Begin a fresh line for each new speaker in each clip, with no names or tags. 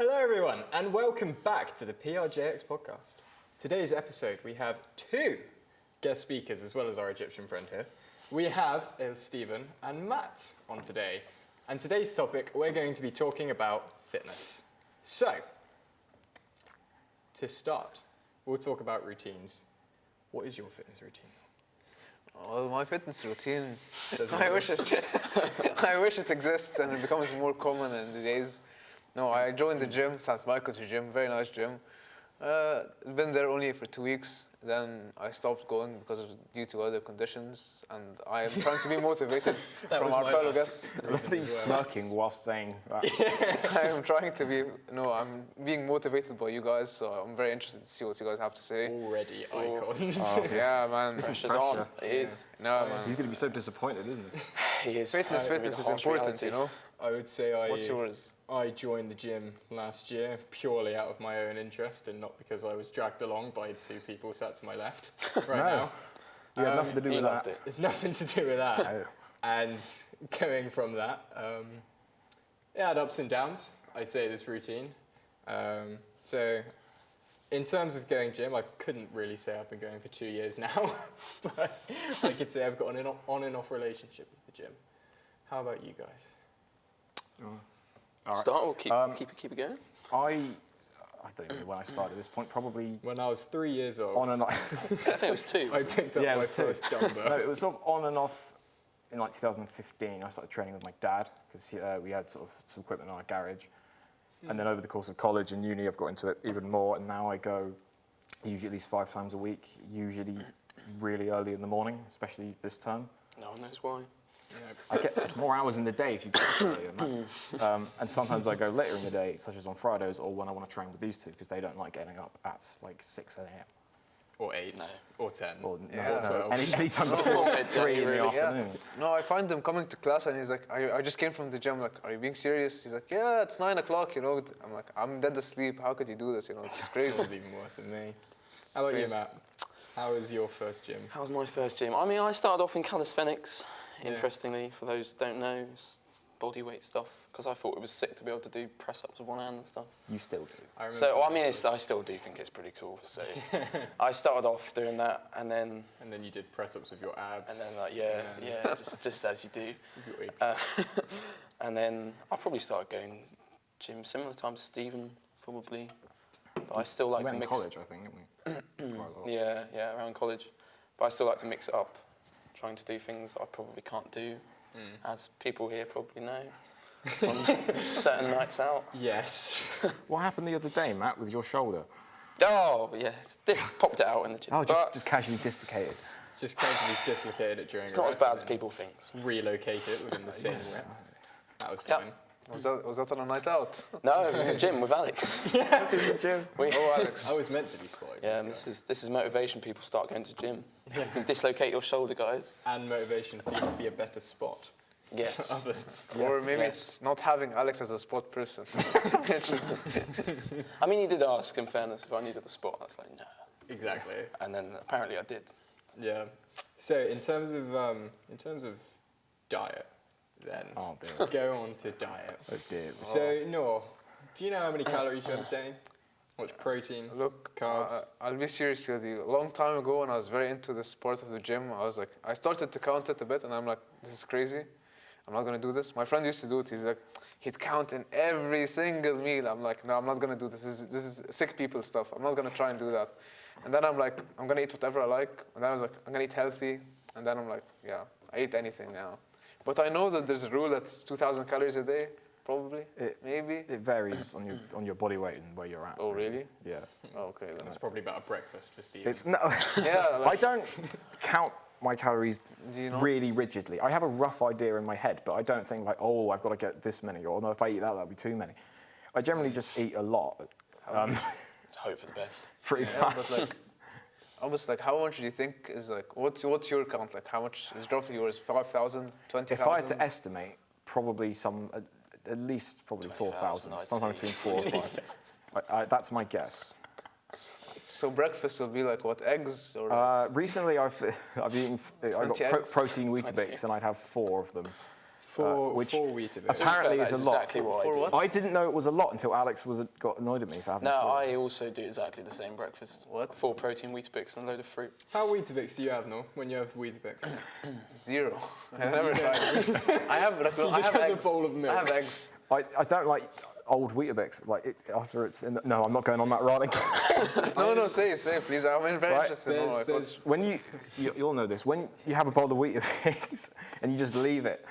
Hello everyone and welcome back to the PRJX podcast. Today's episode we have two guest speakers as well as our Egyptian friend here. We have Stephen and Matt on today, and today's topic we're going to be talking about fitness. So, to start, we'll talk about routines. What is your fitness routine?
Well, my fitness routine,
Doesn't
I wish
exist.
I wish it exists and it becomes more common in the days. No, I joined the gym, St. Michael's gym, very nice gym. Been there only for 2 weeks, then I stopped going due to other conditions, and I am trying to be motivated from our fellow guests.
I think he's smirking whilst saying that.
I am trying to be, I'm being motivated by you guys, so I'm very interested to see what you guys have to say.
Already icons.
Yeah, man.
Pressure's
on. It is.
No, man.
He's going to be so disappointed, isn't he?
He is.
Fitness is important, you know?
I would say
What's yours?
I joined the gym last year purely out of my own interest and not because I was dragged along by two people sat to my left right now.
You had nothing to do with
loved
that.
it.
Nothing to do with that.
No.
And going from that, it had ups and downs, I'd say, this routine. So in terms of going gym, I couldn't really say I've been going for 2 years now, but I could say I've got an on and off relationship with the gym. How about you guys?
All right.
Start or keep it going?
I don't even know when I started at this point, probably
When I was 3 years old,
on and off.
I think it was 2.
I picked up
Yeah, it
my
was two.
first dumbbell.
No, it was sort of on and off in like 2015. I started training with my dad because we had sort of some equipment in our garage. And then over the course of college and uni, I've got into it even more. And now I go usually at least 5 times a week, usually really early in the morning, especially this term.
No one knows why.
I get it's more hours in the day if you go earlier than that. And sometimes I go later in the day, such as on Fridays or when I want to train with these two, because they don't like getting up at like 6 a.m.
Or 8, or 10.
Or
Yeah.
12. Any time before
Midday,
3 in the
really,
afternoon.
No, I find them coming to class and he's like, I just came from the gym, like, are you being serious? He's like, yeah, it's 9 o'clock, you know. I'm like, I'm dead asleep, how could you do this, you know, it's
This
crazy.
is even worse than me. How about you,
crazy.
Matt? How was your first gym?
How was my first gym? I mean, I started off in calisthenics,
Yeah.
interestingly, for those who don't know. It's body weight stuff, because I thought it was sick to be able to do press-ups with one hand and stuff.
You still do.
I remember
So, I mean, I still do think it's pretty cool. So, I started off doing that, and then
you did press-ups with your abs.
like, yeah, just as you do.
With your abs.
And then I probably started going gym similar time to Stephen, probably. But I still like
We
to
went in
mix.
college, I think, didn't we? Quite a lot.
Yeah, around college. But I still like to mix it up, trying to do things I probably can't do, as people here probably know, on certain nights out.
Yes.
What happened the other day, Matt, with your shoulder?
Oh, yeah, popped it out in the gym.
Oh,
But
just casually dislocated.
Just casually dislocated it during
it's
a
not as
rep
bad
and
as
then
people think.
relocate it within the same rep. That was
Yep.
fine.
Was that on a night out?
No, it was in the gym with Alex.
That's in the gym.
Oh, Alex.
I was meant to be spotted.
Yeah, and this is motivation. People start going to gym. You can dislocate your shoulder, guys.
And motivation for you to be a better spot for
Yes.
others.
Or maybe
Yes.
it's not having Alex as a sport person.
I mean, he did ask, in fairness, if I needed a spot. I was like, no.
Exactly.
And then apparently I did.
Yeah. So in terms of diet, then
Oh, dear.
go on to diet.
Oh, dear.
So Noor, do you know how many calories you have a day? What's protein?
Look,
Carbs.
I'll be serious with you. A long time ago when I was very into the sport of the gym, I started to count it a bit and I'm like, this is crazy. I'm not going to do this. My friend used to do it. He's like, he'd count in every single meal. I'm like, no, I'm not going to do this. This is sick people stuff. I'm not going to try and do that. And then I'm like, I'm going to eat whatever I like. And then I was like, I'm going to eat healthy. And then I'm like, yeah, I eat anything now. But I know that there's a rule that's 2,000 calories a day, probably, maybe.
It varies on your body weight and where you're at.
Oh, really?
Yeah.
Oh, okay, then.
That's probably about a breakfast for Steve.
It's no.
Yeah,
I
like,
don't count my calories
Do you not?
really rigidly. I have a rough idea in my head, but I don't think like, oh, I've got to get this many, or no, if I eat that'll be too many. I generally just eat a lot.
Hope for the best.
Pretty
yeah,
much.
but like, almost like, how much do you think is like, what's your count? Like, how much is roughly yours? 5,000, 20,000?
If I had to estimate, probably at least probably 4,000,
20,000, I'd
sometime
say.
between 4 or 5. That's my guess.
So breakfast will be like what, eggs or?
Recently, I've eaten. I got
20 eggs?
protein
20
Weetabix,
eggs.
and I'd have 4 of them.
Four
which
Weetabix.
apparently
That
is a
is
lot.
exactly what
For
I do.
what?
I didn't know it was a lot until Alex got annoyed at me for having
No,
4.
I also do exactly the same breakfast.
What?
4 protein Weetabix and a load of fruit.
How Weetabix do you have, Noel, when you have Weetabix?
0. I never tried. I have like,
He
I
just
have
has
eggs.
a bowl of milk.
I have eggs.
I don't like old Weetabix. Like after it's in. No, I'm not going on that ride again.
No, say it, please. I'm very
Right,
interested to know like, what's.
When you'll know this. When you have a bowl of Weetabix and you just leave it,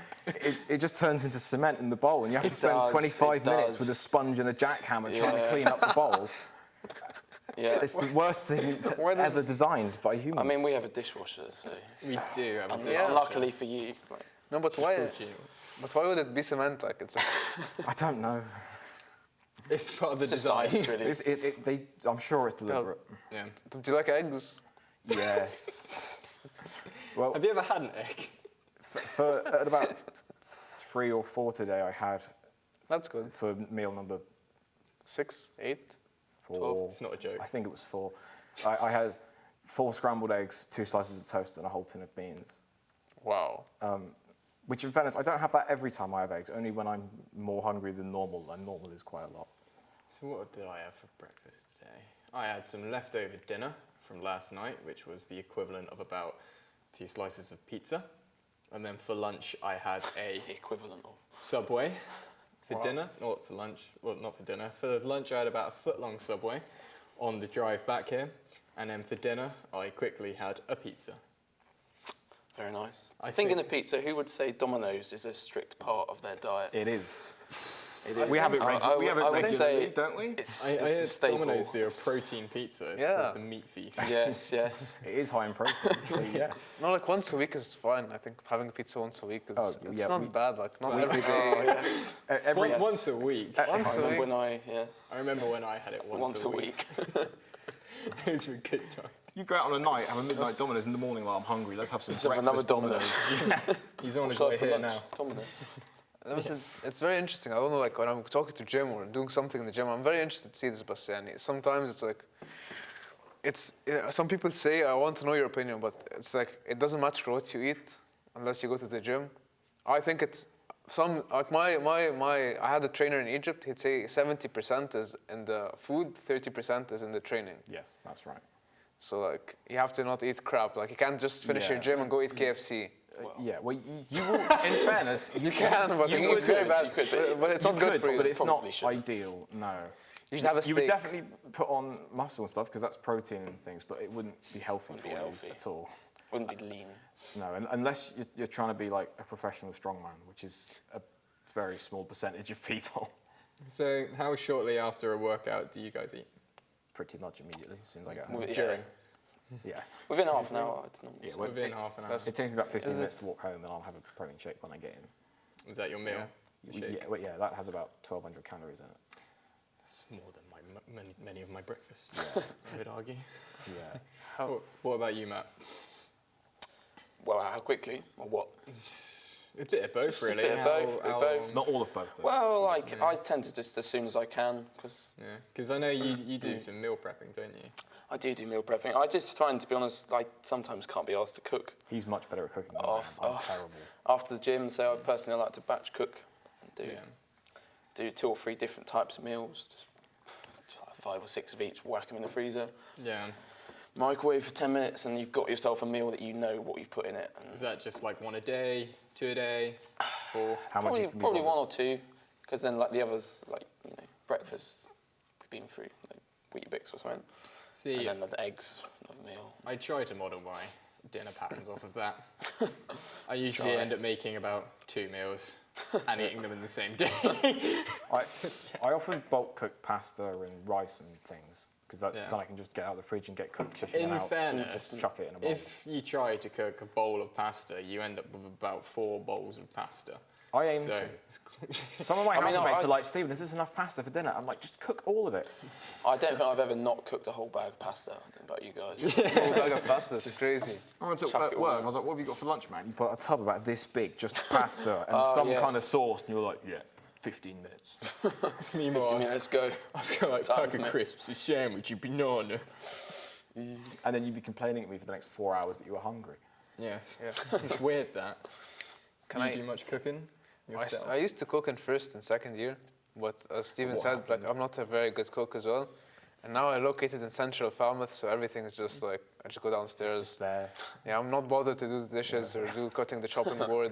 it just turns into cement in the bowl, and you have to
It
spend
does,
25
it
minutes
does.
with a sponge and a jackhammer trying to
Yeah.
clean up the bowl.
Yeah.
It's the worst thing
Why does-
ever designed by humans.
I mean, we have a dishwasher, so
We do have a
unluckily for you. Like,
No, but why? But why would it be cement? Like it's.
I don't know.
It's part of the
it's just
design.
science, really.
I'm sure it's deliberate.
Yeah.
Do you like eggs?
Yes. Well,
Have you ever had an egg?
for at about 3 or 4 today, I had
That's good.
for meal number
6, 8.
4.
It's not a joke.
I think it was 4. I had 4 scrambled eggs, 2 slices of toast, and a whole tin of beans.
Wow.
Which, in fairness, I don't have that every time I have eggs. Only when I'm more hungry than normal, and normal is quite a lot.
So what did I have for breakfast today? I had some leftover dinner from last night, which was the equivalent of about 2 slices of pizza. And then for lunch, I had a
the equivalent of.
Subway for
Wow.
dinner, not for lunch. Well, not for dinner. For lunch, I had about a foot-long Subway on the drive back here. And then for dinner, I quickly had a pizza.
Very nice.
I
Thinking
think-
of pizza, who would say Domino's is a strict part of their diet?
It is. We have it,
I would
regularly,
say
don't we?
It's,
I
it's a
heard
staple.
Domino's do a protein pizza. It's
Yeah.
called the Meat Feast.
Yes, yes.
It is high in protein, so yes.
No, like once a week is fine. I think having pizza once a week is
Oh,
it's
yeah,
not bad. Like not every
Oh,
day.
yes.
Every,
One- Once a week.
Once
I
a
remember
week.
when yes.
I remember when I had it once a week. Those were good times.
you go out on a night, have a midnight Domino's in the morning while I'm hungry. Let's have some
Let's have
breakfast
another Domino's.
He's on his
What's up
way
for
here
lunch?
now.
Domino's.
It's very interesting. I don't know, like when I'm talking to Jim or doing something in the gym, I'm very interested to see this. But sometimes it's like, some people say, I want to know your opinion, but it's like it doesn't matter what you eat unless you go to the gym. I think it's some like I had a trainer in Egypt. He'd say 70% is in the food, 30% is in the training.
Yes, that's right.
So like you have to not eat crap. Like you can't just finish your
Yeah.
gym and go eat KFC.
Well, you will, in fairness,
You can, but
you
it's
would
very
do.
bad.
You could,
but it's
you
not good
could,
for you.
but it's not
Probably should.
ideal, no.
You should have a
You would
steak.
definitely put on muscle and stuff because that's protein and things, but it wouldn't be healthy
Wouldn't
for
be
you
healthy.
at all.
Wouldn't be lean.
No, unless you're trying to be like a professional strongman, which is a very small percentage of people.
So how shortly after a workout do you guys eat?
Pretty much immediately, as soon as I get home.
Yeah.
During?
Yeah.
Within half an hour, it's not.
Yeah,
Within half an hour.
that's-
It takes me about 15
Is it-
minutes to walk home, and I'll have a protein shake when I get in.
Is that your meal? The shake?
Yeah, that has about 1,200 calories in it.
That's more than many of my breakfasts,
Yeah.
I would argue.
Yeah.
What about you, Matt?
Well, how quickly or what?
A bit of both,
Just a
really.
bit of both, bit of both.
Not all of both, though.
Well, like I tend to just as soon as I can because
Yeah, because I know you do some meal prepping, don't you?
I do meal prepping. I just find, to be honest, I sometimes can't be asked to cook
He's much better at cooking than
Off-
I am. I'm
off.
terrible.
after the gym. So I personally like to batch cook and
Yeah.
do 2 or 3 different types of meals, just like 5 or 6 of each. Whack them in the freezer,
Yeah.
microwave for 10 minutes, and you've got yourself a meal that you know what you've put in it. And
Is that just like 1 a day, 2 a day, 4?
How much
probably
you can be
probably
bothered.
1 or 2, because then like the others, like breakfast, we've been through like Weetabix or something,
See,
and then the eggs, another meal.
I try to model my dinner patterns off of that. I usually
Try.
end up making about 2 meals and eating them in the same day.
I often bulk cook pasta and rice and things because
Yeah.
then I can just get out of the fridge and get cooked chicken
In
out
fairness,
and just chuck it in a bowl.
If you try to cook a bowl of pasta, you end up with about 4 bowls of pasta.
I aim
So,
to. Some of my
I mean,
housemates
I-
are like, Stephen, this is enough pasta for dinner. I'm like, just cook all of it.
I don't think I've ever not cooked a whole bag of pasta. I don't know about you guys.
whole bag of pasta. It's crazy.
I went to
Chuck it all
work.
in.
I was like, what have you got for lunch, man? You've got a tub about this big, just pasta and
Oh,
some
yes.
kind of sauce. And you're like, yeah, 15 minutes.
50
meanwhile,
minutes go.
I've got like
Time,
pack of
mate.
crisps, a sandwich, a banana.
And then you'd be complaining at me for the next 4 hours that you were hungry.
Yeah,
Yeah.
it's weird that.
Can
Do
I
you do much cooking? yourself?
I used to cook in first and second year, but as Steven
What
said,
happened?
like I'm not a very good cook as well. And now I'm located in central Falmouth, so everything is just like I just go
It's
downstairs.
just there.
Yeah, I'm not bothered to do the dishes or do cutting the chopping board.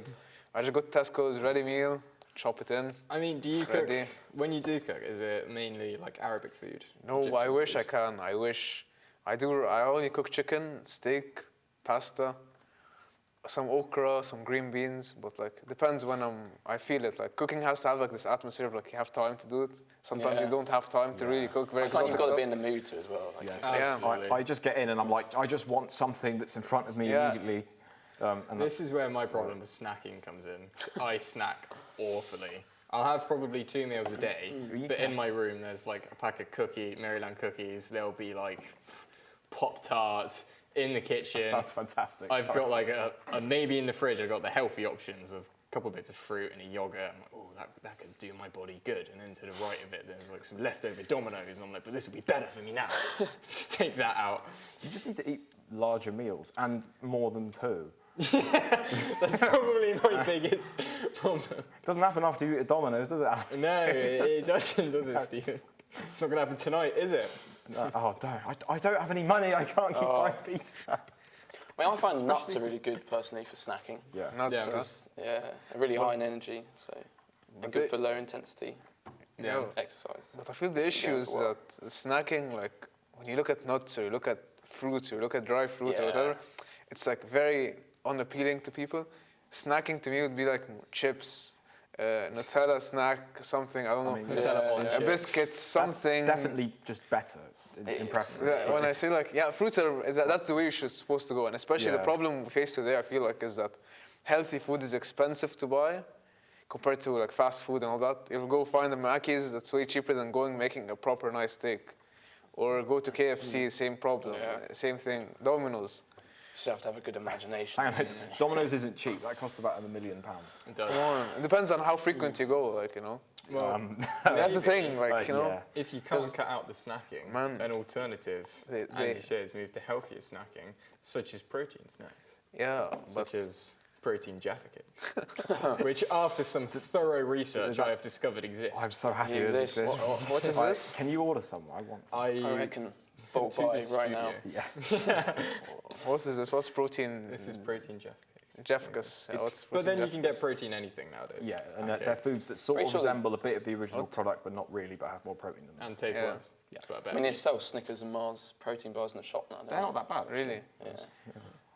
I just go to Tesco's, ready meal, chop it in.
I mean, do you cook,
Ready.
when you do cook, is it mainly like Arabic food?
No,
Egyptian
I wish
food?
I can. I wish. I do. I only cook chicken, steak, pasta, some okra, some green beans. But like, it depends when I feel it. Like cooking has to have like this atmosphere of like you have time to do it. Sometimes
Yeah.
you don't have time to really cook very
I find you've
exotic
got to be
stuff.
in the mood to as well. Like,
Yes.
Yeah.
Absolutely.
I just get in and I'm like, I just want something that's in front of me
Yeah.
immediately. And
This is where my problem with snacking comes in. I snack awfully. I'll have probably 2 meals a day,
You
but in
def-
my room there's like a pack of Maryland cookies. There'll be like Pop-Tarts in the kitchen.
that sounds fantastic.
I've
Sorry.
got like a maybe in the fridge. I've got the healthy options of a couple bits of fruit and a yogurt. I'm like, oh, that could do my body good. And then to the right of it, there's like some leftover Dominoes, and I'm like, but this will be better for me now. Just take that out.
You just need to eat larger meals and more than 2.
That's probably my biggest problem.
It doesn't happen after you eat a Domino's, does it?
No, it doesn't, does it, Stephen? It's not going to happen tonight, is it?
Oh, don't. I don't have any money. I can't keep buying pizza.
I mean, I find nuts are really good personally for snacking.
Yeah.
Nuts,
Yeah,
huh?
because-
Yeah, they're really high in energy, so they're
But
good
they-
for low intensity
Yeah.
exercise.
But I feel the issue
Yeah,
is
for
that snacking, like when you look at nuts or you look at fruits or you look at dry fruit or
Yeah.
whatever, it's like very unappealing to people. Snacking to me would be like chips, Nutella snack, something, I don't know,
I mean,
Nutella on
a
chips.
biscuit, something.
Definitely just better in
It is.
preference.
Yeah, when I say like, yeah, fruits are, that's the way you should supposed to go. And especially the
Yeah.
problem we face today, I feel like, is that healthy food is expensive to buy compared to like fast food and all that. You'll go find a Mackey's that's way cheaper than making a proper nice steak. Or go to KFC, same problem,
Yeah.
same thing. Domino's.
You just have to have a good imagination.
Hang on, Domino's isn't cheap. That costs about £1 million.
It does.
Come on. It depends on how frequent you go, like, you know.
Well,
That's the thing, like, you know.
yeah.
if you can't cut out the snacking,
Man.
an alternative,
They-
as you say, is move to healthier snacking, such as protein snacks,
Yeah, but
such as protein Jaffa cakes, which after some thorough research I have discovered exist.
I'm so happy
You
this
exist.
exists.
what is this?
Can you order some? I want some.
I reckon bulk
to
buy
the
right now.
studio.
Yeah.
What is this? What's protein?
This is protein Jaffa cakes.
Jeffcus. Yeah, what's
But then you can get
Jeffcus?
protein anything nowadays.
Yeah, and
Okay.
they're foods that sort
Pretty
of
sure
resemble a bit of the original product, but not really, but have more protein in them.
And taste
Yeah.
wise.
Yeah.
But
I
better
mean,
for
it sells Snickers and Mars protein bars in the shop now. don't
They're
they?
not that bad. actually.
Really?
Yeah.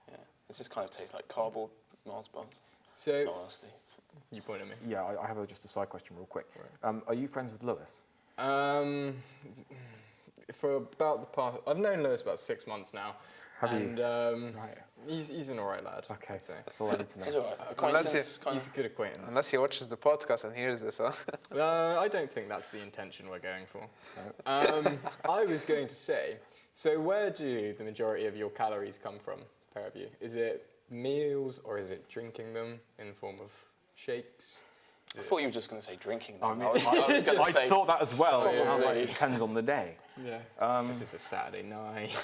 Yeah. It just kind of tastes like cardboard Mars bars.
you. So,
Honestly.
you point at me.
Yeah, I have just a side question real quick. Are you friends with Lewis?
For about the past, I've known Lewis about 6 months now.
Have you?
and,
Right.
He's an alright lad.
Okay,
I'd say.
that's all I need to know.
It's alright.
Unless
Acquaintance, kind
He's a good acquaintance.
Unless he watches the podcast and hears this, huh?
I don't think that's the intention we're going for. I was going to say, so where do the majority of your calories come from, pair of you? Is it meals or is it drinking them in the form of shakes?
I thought you were just going to say drinking.
I
Them.
mean,
I was going to
I
say.
thought that as well. and I was like,
Probably.
it depends on the day.
Yeah. If it's a Saturday night.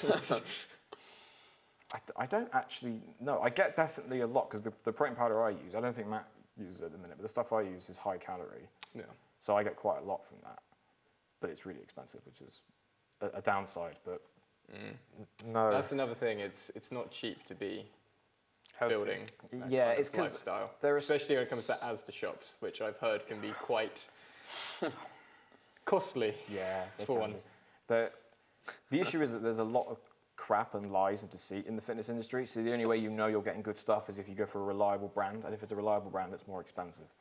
I don't actually know. I get definitely a lot because the protein powder I use, I don't think Matt uses it at the minute, but the stuff I use is high calorie.
yeah.
So I get quite a lot from that. But it's really expensive, which is a downside. But no.
That's another thing. It's not cheap to be
Healthy.
building. that
Yeah,
kind
it's
of
'cause
lifestyle,
there are
especially when it comes to Asda shops, which I've heard can be quite costly.
Yeah, they
For
can
one.
be. The issue is that there's a lot of crap and lies and deceit in the fitness industry. So the only way you know you're getting good stuff is if you go for a reliable brand, and if it's a reliable brand, it's more expensive.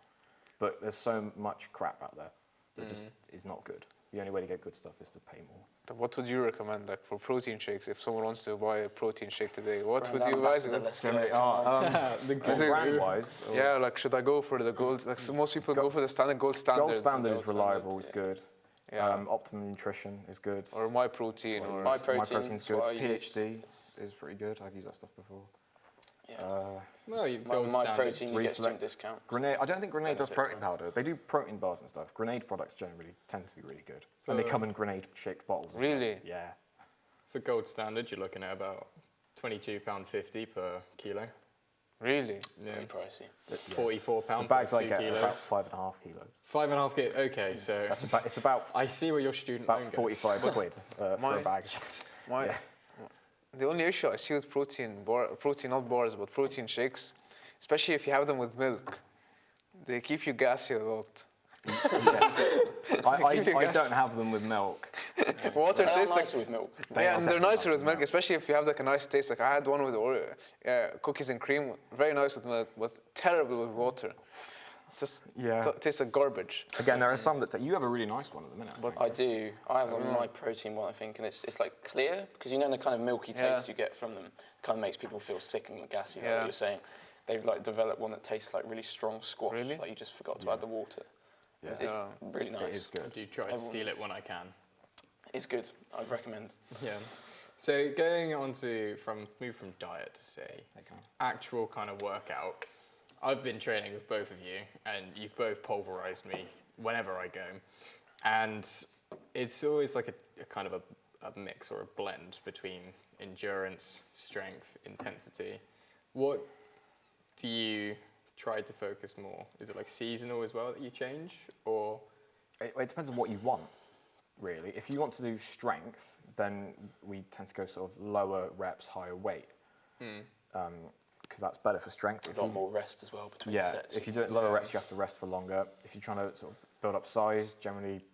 But there's so much crap out there that just is not good. The only way to get good stuff is to pay more.
What would you recommend, like, for protein shakes? If someone wants to buy a protein shake today, what
Brand
would you advise?
ambassador, let's go.
Generally,
Come on.
The
Is it-
brand-wise,
Yeah, like, should I go for the gold? Like, so most people go for the standard gold standard.
Gold Standard is
Gold
reliable,
Standard,
is good.
Yeah.
Optimum Nutrition is good.
Or my protein, or
My
My
Protein's
Protein's good.
what I use.
PhD is pretty good. I've used that stuff before.
Yeah.
Well, you
My,
gold
my
standard.
protein, you get student
Reflex.
discount.
Grenade. I don't think Grenade does
Benefit
protein
from it.
powder. They do protein bars and stuff. Grenade products generally tend to be really good, and they come in Grenade shaped bottles. as well.
Really?
Yeah.
For gold standard, you're looking at about £22.50 per kilo.
Really?
Yeah.
Pretty pricey.
£44
The bags
for
I
2
get are about
kilos.
5.5 kilos.
5.5 kilos. Okay, so
That's about, it's about
I see where your student
about
loan goes.
45 quid for
My-
a bag.
My,
Yeah.
The only issue I see with protein not bars, but protein shakes, especially if you have them with milk, they keep you gassy a lot.
I don't have them with milk.
Water
They are
tastes like
nicer with milk.
yeah,
are
and they're
definitely
nicer with milk, especially if you have like a nice taste. Like I had one with cookies and cream, very nice with milk, but terrible with water. Just tastes like garbage.
Again, there are some that you have a really nice one at the minute.
But
I do. I have my protein one, I think, and it's like clear because you know the kind of milky taste you get from them. It kind of makes people feel sick and gassy, like what you're saying. They've like developed one that tastes like really strong squash.
Really?
Like you just forgot to add the water.
Yeah.
It's really nice.
It is
I
good.
do try to steal it when I can.
It's good. I'd recommend.
Yeah. So going on to move from diet to say actual kind of workout. I've been training with both of you, and you've both pulverized me whenever I go, and it's always like a kind of a mix or a blend between endurance, strength, intensity. What do you try to focus more? Is it like seasonal as well that you change, or?
It depends on what you want, really. If you want to do strength, then we tend to go sort of lower reps, higher weight. Because that's better for strength.
A lot more rest as well between
Yeah,
sets.
if you do it lower reps, you have to rest for longer. If you're trying to sort of build up size, generally,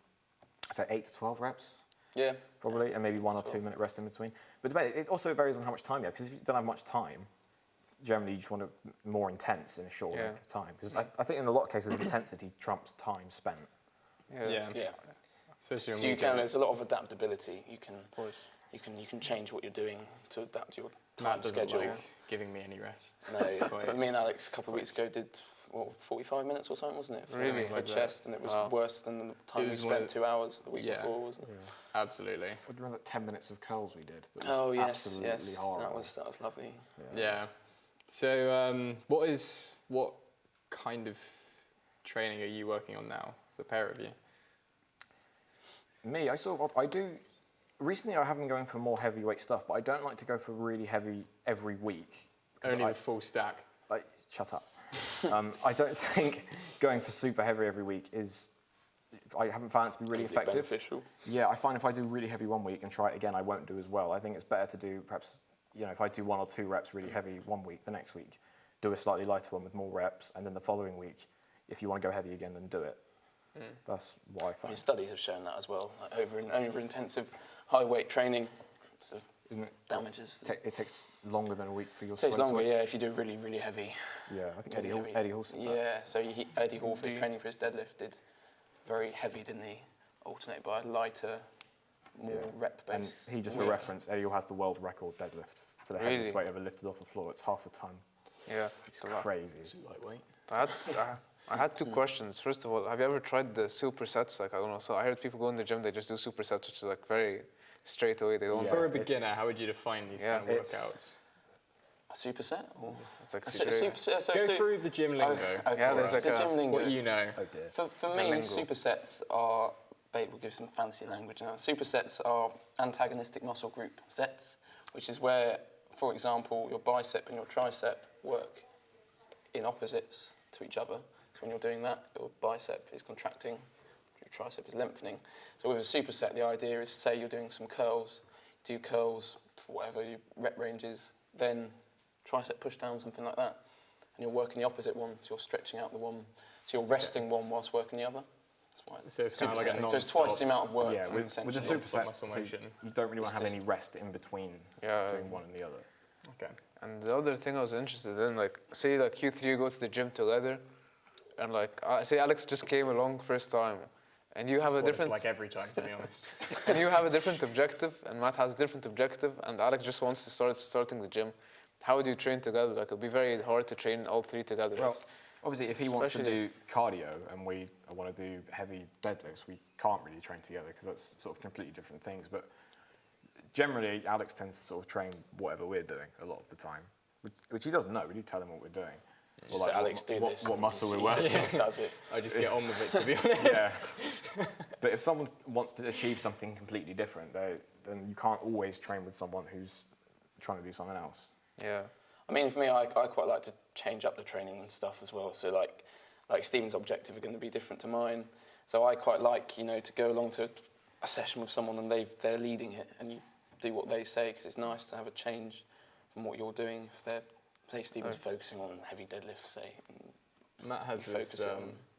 I'd say 8 to 12 reps,
Yeah.
probably, and maybe 1 or 2 minute rest in between. But it also varies on how much time you have, because if you don't have much time, generally you just want it more intense in a short length of time. Because I think in a lot of cases, intensity trumps time spent.
Yeah. Especially when
So there's a lot of adaptability. You can change what you're doing to adapt your time
Matt doesn't
schedule.
like giving me any rest.
No, so me and Alex a couple of weeks ago did 45 minutes or something, wasn't it?
Really?
For
Like
chest, and it was worse than the time we
was one
spent
of-
2 hours the week before, wasn't it?
Absolutely.
What do you remember that 10 minutes of curls we did? That was
Oh yes,
absolutely
yes,
horrible.
that was lovely.
Yeah. So what kind of training are you working on now, the pair of you?
Me, I do. Recently, I have been going for more heavyweight stuff, but I don't like to go for really heavy every week.
Only the full stack.
Shut up. I don't think going for super heavy every week is. I haven't found it to be really effective.
Beneficial.
Yeah, I find if I do really heavy one week and try it again, I won't do as well. I think it's better to do perhaps, if I do 1 or 2 reps really heavy one week, the next week, do a slightly lighter one with more reps, and then the following week, if you want to go heavy again, then do it. That's what I
I mean,
find.
studies have shown that as well. Like over intensive high weight training sort of
Isn't it?
damages.
It takes longer than a week for your
It takes
sweat to
longer, if you do really, really heavy.
Yeah, I think
Really heavy.
Eddie Hall said that.
Yeah, so Eddie Hall for his training for his deadlift did very heavy, didn't he? Alternate by a lighter, more rep
And
based.
he, just for reference, Eddie Hall has the world record deadlift for the heaviest weight ever lifted off the floor. It's half the time.
Yeah,
It's crazy.
Lightweight.
I had 2 questions. First of all, have you ever tried the supersets? Like I don't know. So I heard people go in the gym, they just do supersets, which is like very straight away. They don't.
For a beginner, how would you define these kind of workouts?
A superset? Or
It's like
Go through the gym lingo.
Okay,
Yeah, there's
the
like
gym lingo.
What you know.
Oh dear.
For me,
lingo.
supersets are, babe will give some fancy language now. Supersets are antagonistic muscle group sets, which is where, for example, your bicep and your tricep work in opposites to each other. So when you're doing that, your bicep is contracting, your tricep is lengthening. So with a superset, the idea is, say you're doing some curls, do curls for whatever your rep range is, then tricep push down, something like that. And you're working the opposite one, so you're stretching out the one. So you're resting one whilst working the other. That's why
So it's kind of like a
superset.
non-stop.
So it's twice the amount of work.
Yeah, with the
essentially.
superset,
muscle
so
motion.
you don't really want to have
It's
any rest in between
Yeah.
doing one and the other.
Okay.
And the other thing I was interested in, like, say like you 3 go to the gym together, and like say Alex just came along first time, and you have a different
It's like every time, to be honest.
and you have a different objective, and Matt has a different objective, and Alex just wants to starting the gym. How would you train together? Like, it'd be very hard to train all 3 together.
Well, obviously, if he wants to
Especially-
do cardio and we want to do heavy deadlifts, we can't really train together because that's sort of completely different things. But generally, Alex tends to sort of train whatever we're doing a lot of the time, which he doesn't know. We do tell him what we're doing. Or
So Alex, do this.
what muscle
He
we're working.
just does it.
I just get on with it, to be honest.
Yeah. But if someone wants to achieve something completely different, then you can't always train with someone who's trying to do something else.
Yeah.
I mean, for me, I quite like to change up the training and stuff as well. So like Stephen's objective are going to be different to mine. So I quite like, you know, to go along to a session with someone and they're leading it and you do what they say, because it's nice to have a change from what you're doing. If they're, say Stephen's focusing on heavy deadlifts, say.
Matt has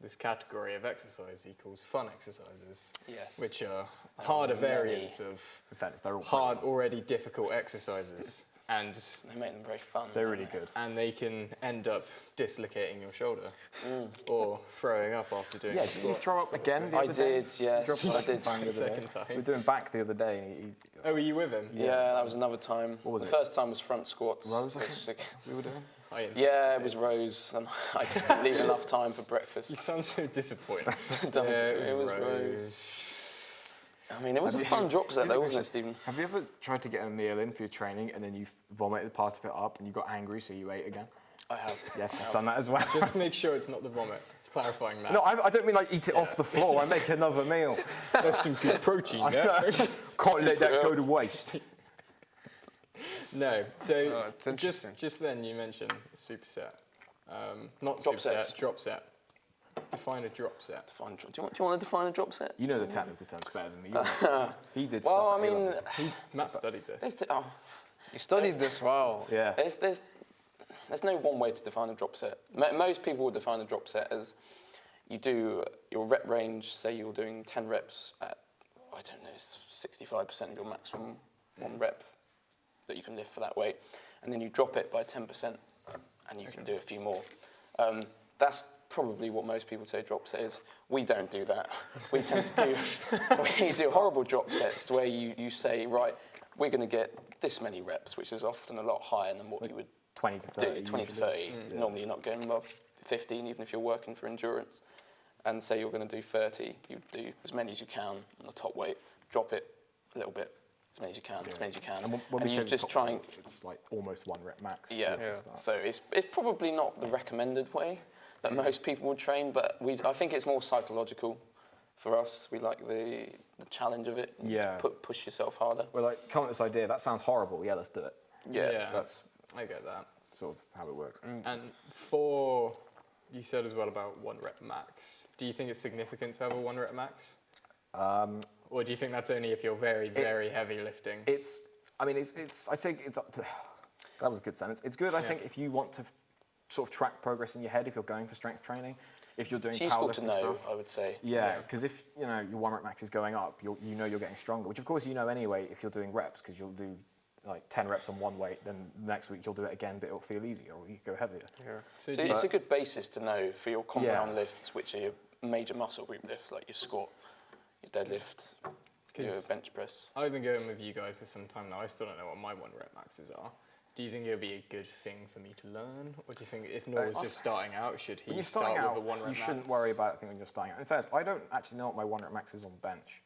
this category of exercise he calls fun exercises,
Yes.
which are harder variants of
In fact, they're all
hard, already difficult exercises. And
They make them very fun.
They're
don't
really
they?
good.
and they can end up dislocating your shoulder or throwing up after doing
Yeah,
a
did you
squat.
throw up again the
I
other day?
did, yes.
Dropped
I
up
did.
time the other day.
Second time.
We were doing back the other day. And
Oh, were you with him?
Yeah, that was another time.
What was
the
it?
first time was front squats.
Rows, I
which
think?
is-
we were doing.
High intensity.
Yeah, it was rows, and I didn't leave enough time for
You
breakfast.
sound so disappointed.
Don't you?
Yeah,
It was rows. I mean, it was a fun drop set though, wasn't it, Stephen?
Have you ever tried to get a meal in for your training and then you vomited part of it up and you got angry, so you ate again?
I have.
Yes, I've done that as well.
Just make sure it's not the vomit. Clarifying that.
No, I don't mean like eat it off the floor. I make another meal.
There's some good protein there.
Can't let that go to waste.
No, so
Oh, it's interesting.
just then you mentioned superset. Not
Drop
superset,
sets.
drop set. Define a drop set.
Define, do you want to define a drop set?
You know the technical terms better than me. He did
Well,
stuff
I
at
mean,
A-level.
Matt studied this.
You studied this, wow.
Yeah.
There's no one way to define a drop set. Most people would define a drop set as you do your rep range, say you're doing 10 reps at, I don't know, 65% of your maximum one rep that you can lift for that weight, and then you drop it by 10% and you can do a few more. That's probably what most people say drop set is. We don't do that. We tend to do horrible drop sets where you say, right, we're going to get this many reps, which is often a lot higher than what you would
20 to 30.
do, 20 to
usually.
30. Normally you're not going above 15, even if you're working for endurance. And say you're going to do 30, you do as many as you can on the top weight, drop it a little bit, as many as you can, as many as you can.
And when we
And
say
you
the
just
top
try and...
weight, it's like almost one rep max.
Yeah,
Yeah.
so it's probably not the recommended way that most people would train, but I think it's more psychological for us. We like the challenge of it, and
Yeah.
to push yourself harder.
We're like, come up with this idea, that sounds horrible, yeah, let's do it.
Yeah.
That's
I get that.
sort of how it works.
And for, you said as well about one rep max. Do you think it's significant to have a one rep max? Or do you think that's only if you're very, very heavy lifting?
It's, I mean, it's I think it's up to, that was a good sentence. It's good, I think, if you want to sort of track progress in your head, if you're going for strength training, if you're doing
It's useful to
powerlifting
know,
stuff.
I would say.
Yeah, because if you know your one rep max is going up, you know you're getting stronger. Which of course you know anyway if you're doing reps, because you'll do like 10 reps on one weight, then next week you'll do it again, but it'll feel easier, or you can go heavier.
Yeah.
So
So
do you-
it's a good basis to know for your compound
Yeah.
lifts, which are your major muscle group lifts, like your squat, your deadlift, your
'Cause
bench press.
I've been going with you guys for some time now. I still don't know what my one rep maxes are. Do you think it would be a good thing for me to learn? Or do you think if Noah was just starting out, should he
When you're
start
starting out,
with a one rep
you
max?
shouldn't worry about it when you're starting out. In fairness, I don't actually know what my one rep max is on bench.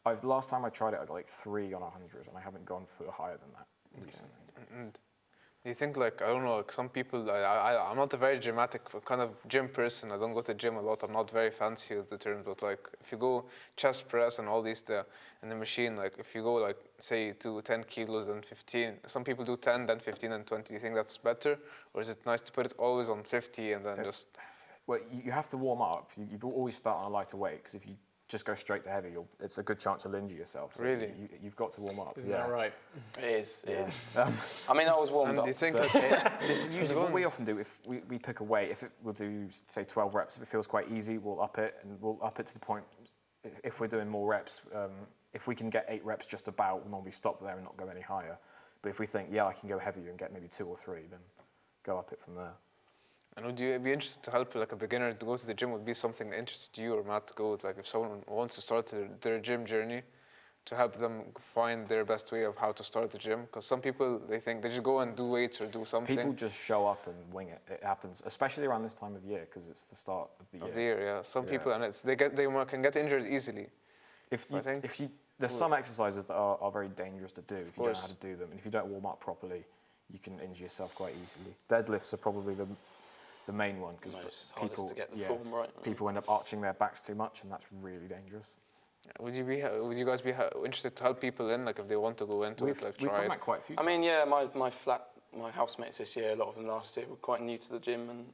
The last time I tried it, I got like 3 on 100, and I haven't gone for higher than that recently.
And do you think, like, I don't know, like some people, I'm not a very dramatic kind of gym person. I don't go to gym a lot. I'm not very fancy with the terms, but like if you go chest press and all these in the machine, like if you go like say to 10 kilos and 15, some people do 10, then 15 and 20. Do you think that's better, or is it nice to put it always on 50 and then just?
Well, you have to warm up. You always start on a lighter weight, because if you just go straight to heavy, it's a good chance you'll injure yourself. So
Really?
You've got to warm up.
Isn't that right?
It is, it is. I mean, I was warmed
And
up.
do you think
But
that
usually what we often do, if we pick a weight, we'll do, say, 12 reps, if it feels quite easy, we'll up it, and we'll up it to the point, if we're doing more reps, if we can get 8 reps just about, we'll normally stop there and not go any higher. But if we think, yeah, I can go heavier and get maybe 2 or 3, then go up it from there.
And would you be interested to help like a beginner to go to the gym? Would be something that interested you or Matt to go with? Like if someone wants to start their gym journey, to help them find their best way of how to start the gym? Because some people, they think they just go and do weights or do something.
People just show up and wing it. It happens, especially around this time of year, because it's the start of the year.
of the year, yeah. Some
Yeah.
people, and they can get injured easily.
There's some exercises that are very dangerous to do if you don't know how to do them, and if you don't warm up properly, you can injure yourself quite easily. Deadlifts are probably the main one, because
Most hardest
people
to get the form right.
people end up arching their backs too much, and that's really dangerous.
Would you guys be interested to help people in, like if they want to go into it, like
We've
try
done
it?
that quite a few
I
times.
mean, yeah, my my housemates this year, a lot of them last year, were quite new to the gym, and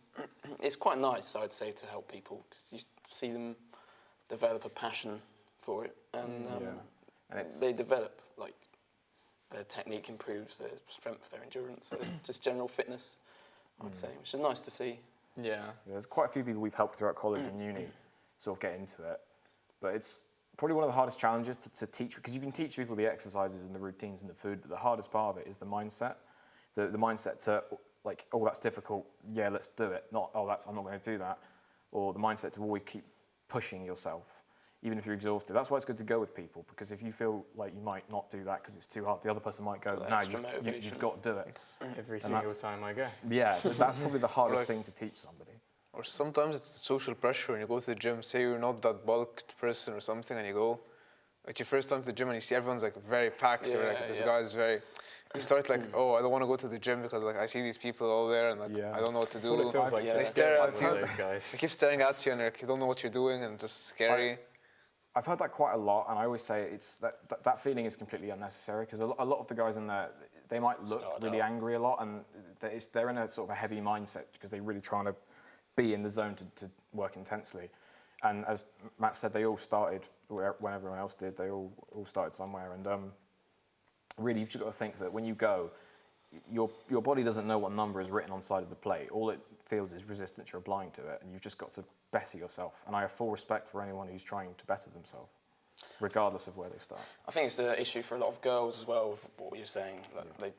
it's quite nice, I'd say, to help people because you see them develop a passion for it, and,
and
they develop, like, their technique improves, their strength, their endurance, their just general fitness, I'd say, which is nice to see.
Yeah.
There's quite a few people we've helped throughout college and uni sort of get into it, but it's probably one of the hardest challenges to teach, because you can teach people the exercises and the routines and the food, but the hardest part of it is the mindset. The mindset to, like, oh, that's difficult, yeah, let's do it. Not, oh, I'm not going to do that. Or the mindset to always keep pushing yourself, even if you're exhausted. That's why it's good to go with people, because if you feel like you might not do that because it's too hard, the other person might go, no, you've got to do it.
Every single time I go.
Yeah, that's probably the hardest thing to teach somebody.
Or sometimes it's the social pressure when you go to the gym. Say you're not that bulked person or something, and you go, it's your first time to the gym, and you see everyone's like very packed, or like this guy's very. You start like, oh, I don't want to go to the gym because like I see these people all there, and like I don't know what to do.
What it feels like.
They stare at you.
Those guys.
They keep staring at you, and like, you don't know what you're doing, and just scary.
I've heard that quite a lot, and I always say it's that feeling is completely unnecessary, because a lot of the guys in there, they might look really angry a lot, and they're in a sort of a heavy mindset because they're really trying to be in the zone to work intensely. And as Matt said, they all started when everyone else did. They all started somewhere, and really you've just got to think that when you go, your body doesn't know what number is written on the side of the plate. All it feels is resistance. You're applying to it, and you've just got to better yourself. And I have full respect for anyone who's trying to better themselves, regardless of where they start.
I think it's an issue for a lot of girls as well, with what you're saying. Like they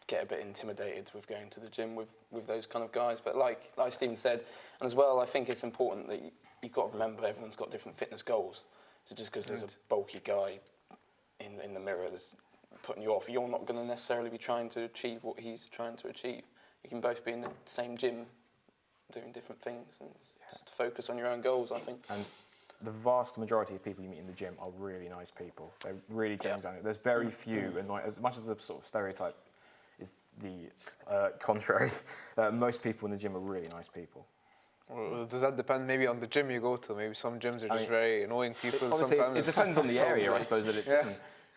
get a bit intimidated with going to the gym with those kind of guys. But like Stephen said, and as well, I think it's important that you've got to remember everyone's got different fitness goals. So just because there's a bulky guy in the mirror that's putting you off, you're not going to necessarily be trying to achieve what he's trying to achieve. You can both be in the same gym doing different things, and just focus on your own goals, I think.
And the vast majority of people you meet in the gym are really nice people. They're really genuine down it. There's very few, and as much as the sort of stereotype is the contrary, most people in the gym are really nice people.
Well, does that depend maybe on the gym you go to? Maybe some gyms are just very annoying people
Obviously,
sometimes.
it depends on the area, I suppose, that it's in.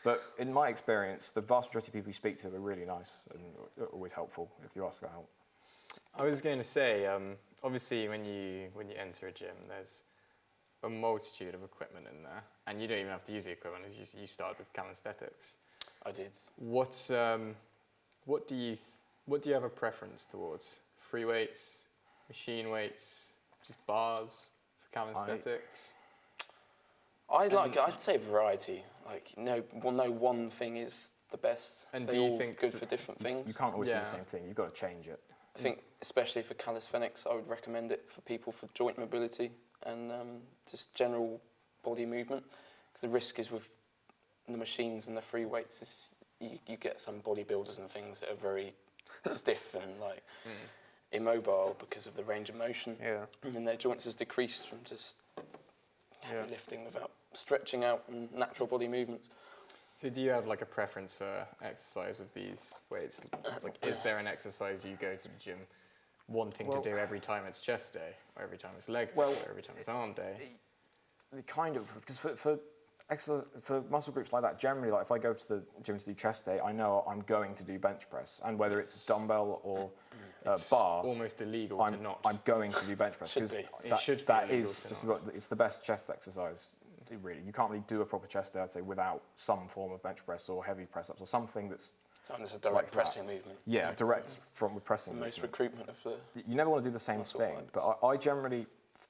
But in my experience, the vast majority of people you speak to are really nice and always helpful if you ask for help.
I was going to say, obviously, when you enter a gym, there's a multitude of equipment in there, and you don't even have to use the equipment. As you start with calisthenics.
I did.
What do you have a preference towards? Free weights, machine weights, just bars for calisthenics?
I'd say variety. Like no one thing is the best.
And
They're
do you
all
think
good for different things?
You can't always do the same thing. You've got to change it.
I think, especially for calisthenics, I would recommend it for people for joint mobility and just general body movement. Because the risk is with the machines and the free weights is you get some bodybuilders and things that are very stiff and like immobile because of the range of motion.
Yeah.
And their joints has decreased from just heavy lifting without stretching out and natural body movements.
So do you have like a preference for exercise with these weights? Like, is there an exercise you go to the gym wanting to do every time it's chest day, or every time it's leg day, or every time it's arm day?
Kind of, because for exercise, for muscle groups like that, generally, like if I go to the gym to do chest day, I know I'm going to do bench press, and whether it's dumbbell or bar,
almost illegal to not.
I'm going to do bench press because that is just it's the best chest exercise. Really, you can't really do a proper chest day, I'd say, without some form of bench press or heavy press ups or something that's.
It's a direct pressing movement.
Yeah, direct from with pressing.
The most recruitment of the.
You never want to do the same thing, but I generally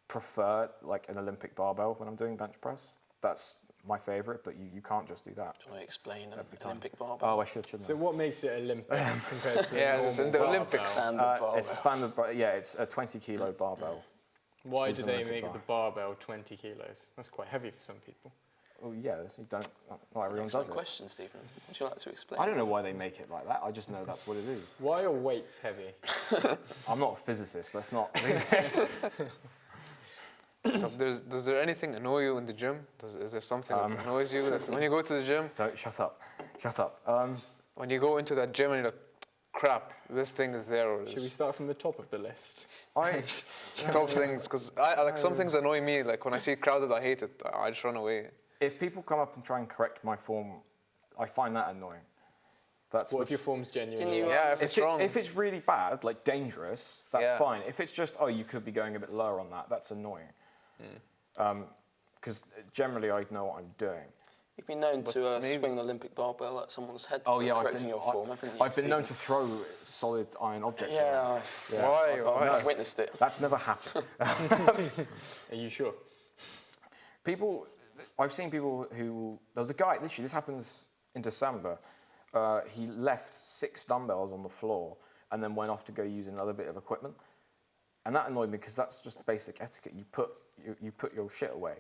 prefer like an Olympic barbell when I'm doing bench press. That's my favourite, but you can't just do that.
Do you want to explain an Olympic barbell?
Oh, I shouldn't
So what makes it Olympic compared to
the Olympic
standard barbell?
It's the standard, it's a 20 kilo barbell.
Why do they make the barbell 20 kilos? That's quite heavy for some people.
Oh yeah, you don't. Not everyone does it.
Question, Stephen. Would you like to explain?
I don't know why they make it like that. I just know that's what it is.
Why are weights heavy?
I'm not a physicist. Let's not do this.
Does there anything annoy you in the gym? Is there something that annoys you that when you go to the gym?
So shut up.
When you go into that gym and you're like, crap, this thing is there. Or
Should we start from the top of the list?
top things, because I like some things annoy me. Like when I see it crowded, I hate it. I just run away.
If people come up and try and correct my form, I find that annoying. That's
What
what
if your form's genuinely?
Can you,
Yeah, if it's wrong.
if it's really bad, like dangerous, that's
Yeah.
fine. If it's just, oh, you could be going a bit lower on that, that's annoying. Because generally I know what I'm doing.
You've been known to
maybe-
swing an Olympic barbell at someone's head
Oh
for
yeah,
correcting your form.
I've been known to throw solid iron objects. around.
Yeah,
Why?
I've witnessed it.
That's never happened.
Are you sure?
I've seen people who, there was a guy, literally this happens in December, he left 6 dumbbells on the floor and then went off to go use another bit of equipment. And that annoyed me because that's just basic etiquette. You put your shit away.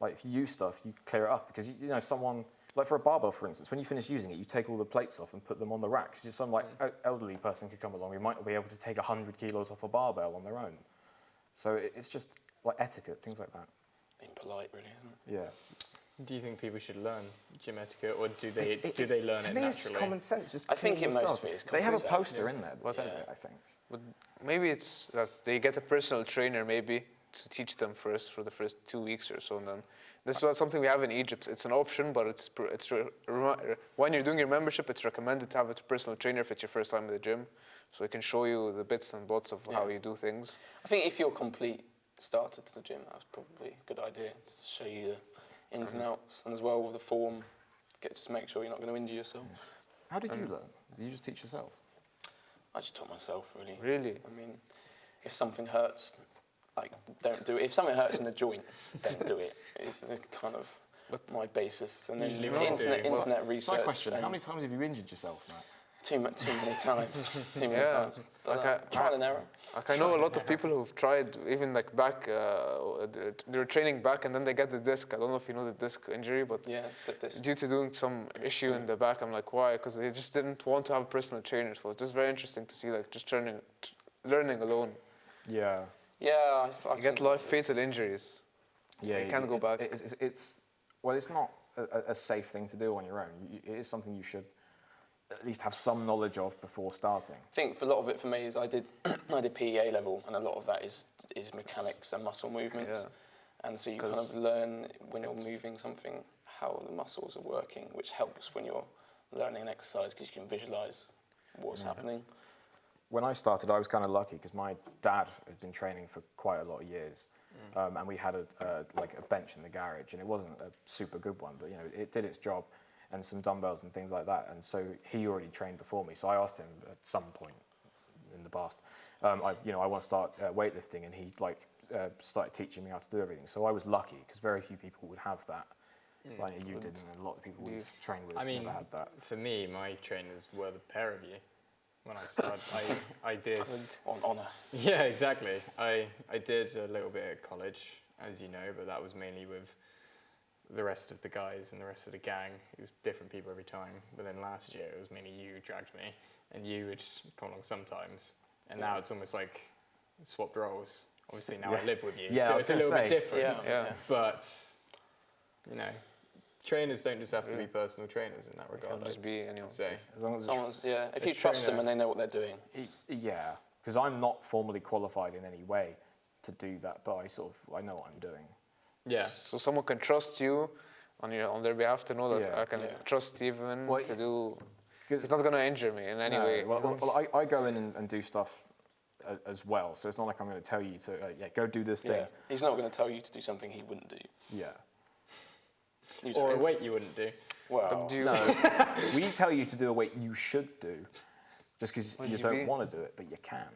Like if you use stuff, you clear it up because you know someone, like for a barbell for instance, when you finish using it, you take all the plates off and put them on the rack. Because some like elderly person could come along who might not be able to take 100 kilos off a barbell on their own. So it's just like etiquette, things like that.
Being polite, really, isn't it?
Yeah.
Do you think people should learn gym etiquette, or do they learn it naturally?
To me, it's just common sense. Just
I think
clean
it most
yourself.
of it is
They have a
common
poster
sense.
in there that says it, I think.
But maybe it's that they get a personal trainer maybe to teach them first for the first 2 weeks or so, and then this is something we have in Egypt. It's an option, but when you're doing your membership, it's recommended to have a personal trainer if it's your first time at the gym, so it can show you the bits and bots of how you do things.
I think if you're a complete starter to the gym, that's probably a good idea, just to show you the ins and outs, and as well with the form, just make sure you're not going to injure yourself.
How did you learn? Did you just teach yourself?
I just taught myself, really.
Really?
I mean, if something hurts, like, don't do it. If something hurts in the joint, don't do it. It's kind of my basis. And then
Usually what I do-
internet research.
Side question,
and
how many times have you injured yourself, Matt?
too many times. Too many
Yeah,
times. But,
like
trial and error.
Like I know a lot of people who've tried even like back, they're training back and then they get the disc. I don't know if you know the disc injury, but
Yeah, slip disc.
due to doing some issue in the back, I'm like, why? Because they just didn't want to have a personal trainer. So it's just very interesting to see like just learning alone.
Yeah.
Yeah, I
You
think
get life-fatal injuries.
Yeah,
You can't go back.
Well, it's not a safe thing to do on your own. It is something you should at least have some knowledge of before starting.
I think for a lot of it for me is I did PEA level, and a lot of that is mechanics and muscle movements.
Yeah.
And so you kind of learn when you're moving something how the muscles are working, which helps when you're learning an exercise because you can visualize what's happening.
When I started, I was kind of lucky because my dad had been training for quite a lot of years, and we had a bench in the garage, and it wasn't a super good one, but you know it did its job, and some dumbbells and things like that. And so he already trained before me. So I asked him at some point in the past, I want to start weightlifting, and he started teaching me how to do everything. So I was lucky because very few people would have that. Like you did, and a lot of people we've trained with never had that.
For me, my trainers were the pair of you. When I started, I did.
On honour.
Yeah, exactly. I did a little bit at college, as you know, but that was mainly with the rest of the guys and the rest of the gang. It was different people every time. But then last year, it was mainly you who dragged me, and you would come along sometimes. And now it's almost like swapped roles. Obviously, now I live with you,
Yeah,
so
I was
it's a
gonna
little bit
say.
different.
Yeah.
But, you know, trainers don't just have to be personal trainers in that
It
regard.
can just
I'd
be anyone.
say.
As long as it's,
If you trust them
trainer.
and they know what they're doing.
yeah, because I'm not formally qualified in any way to do that, but I know what I'm doing.
Yeah.
So someone can trust you on their behalf to know that
Yeah.
I can trust Steven
Well,
to do.
Because
He's not going to injure me in any way.
Well, I go in and do stuff as well, so it's not like I'm going to tell you to go do this thing.
Yeah. He's not going to tell you to do something he wouldn't do.
Yeah.
You
Or a
don't.
weight you wouldn't do.
Well,
Do you,
No, we tell you to do a weight you should do, just because
What
you
do you
don't
mean?
want to do it, but you can.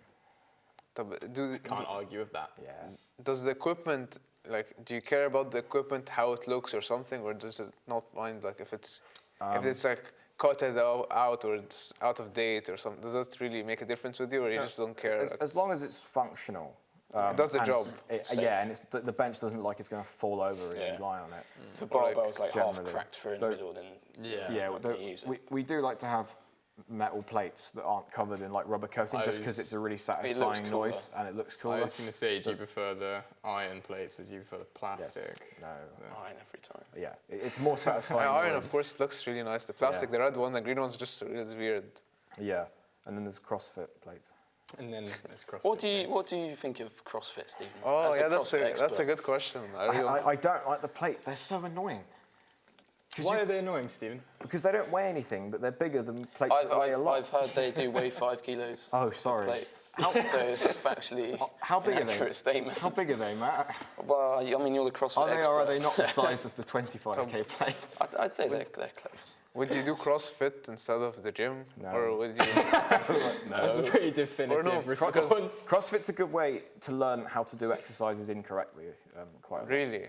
Can't argue with that.
Yeah.
does the equipment, like, do you care about the equipment, how it looks or something, or does it not mind, like, if it's like cutted out or it's out of date or something? Does that really make a difference with you, or you just don't care?
As long as it's functional.
It does the
and
job.
And it's the bench doesn't look like it's going to fall over and
Yeah.
you lie on it.
if the barbell's like half
generally.
cracked through in the middle, then
Yeah.
Yeah,
not gonna use it.
we do like to have metal plates that aren't covered in like rubber coating, just because it's a really satisfying
cooler.
noise and it looks
I
cooler.
was going to say, do you prefer the iron plates or do you prefer the
Yes.
plastic?
No.
iron every time.
Yeah. It's more satisfying.
Iron,
noise.
of course, it looks really nice. The plastic, the red one, the green one's just really weird.
Yeah. And then there's CrossFit plates.
And then there's CrossFit
What do you think of CrossFit, Stephen?
Oh,
As
yeah, that's
CrossFit
a
expert.
good question.
I don't like the plates. They're so annoying.
Why are they annoying, Stephen?
Because they don't weigh anything, but they're bigger than plates that weigh a lot.
I've heard they do weigh 5 kilos.
Oh,
per
sorry.
plate. So it's factually
How big
an
are they?
accurate statement.
How big are they, Matt?
Well, I mean, you're the CrossFit
Are they
expert.
or are they not the size of the 25k plates?
I'd say they're close.
Would you do CrossFit instead of the gym?
No.
Or would you?
That's a pretty definitive
no,
response.
CrossFit's a good way to learn how to do exercises incorrectly. Quite a lot.
Really?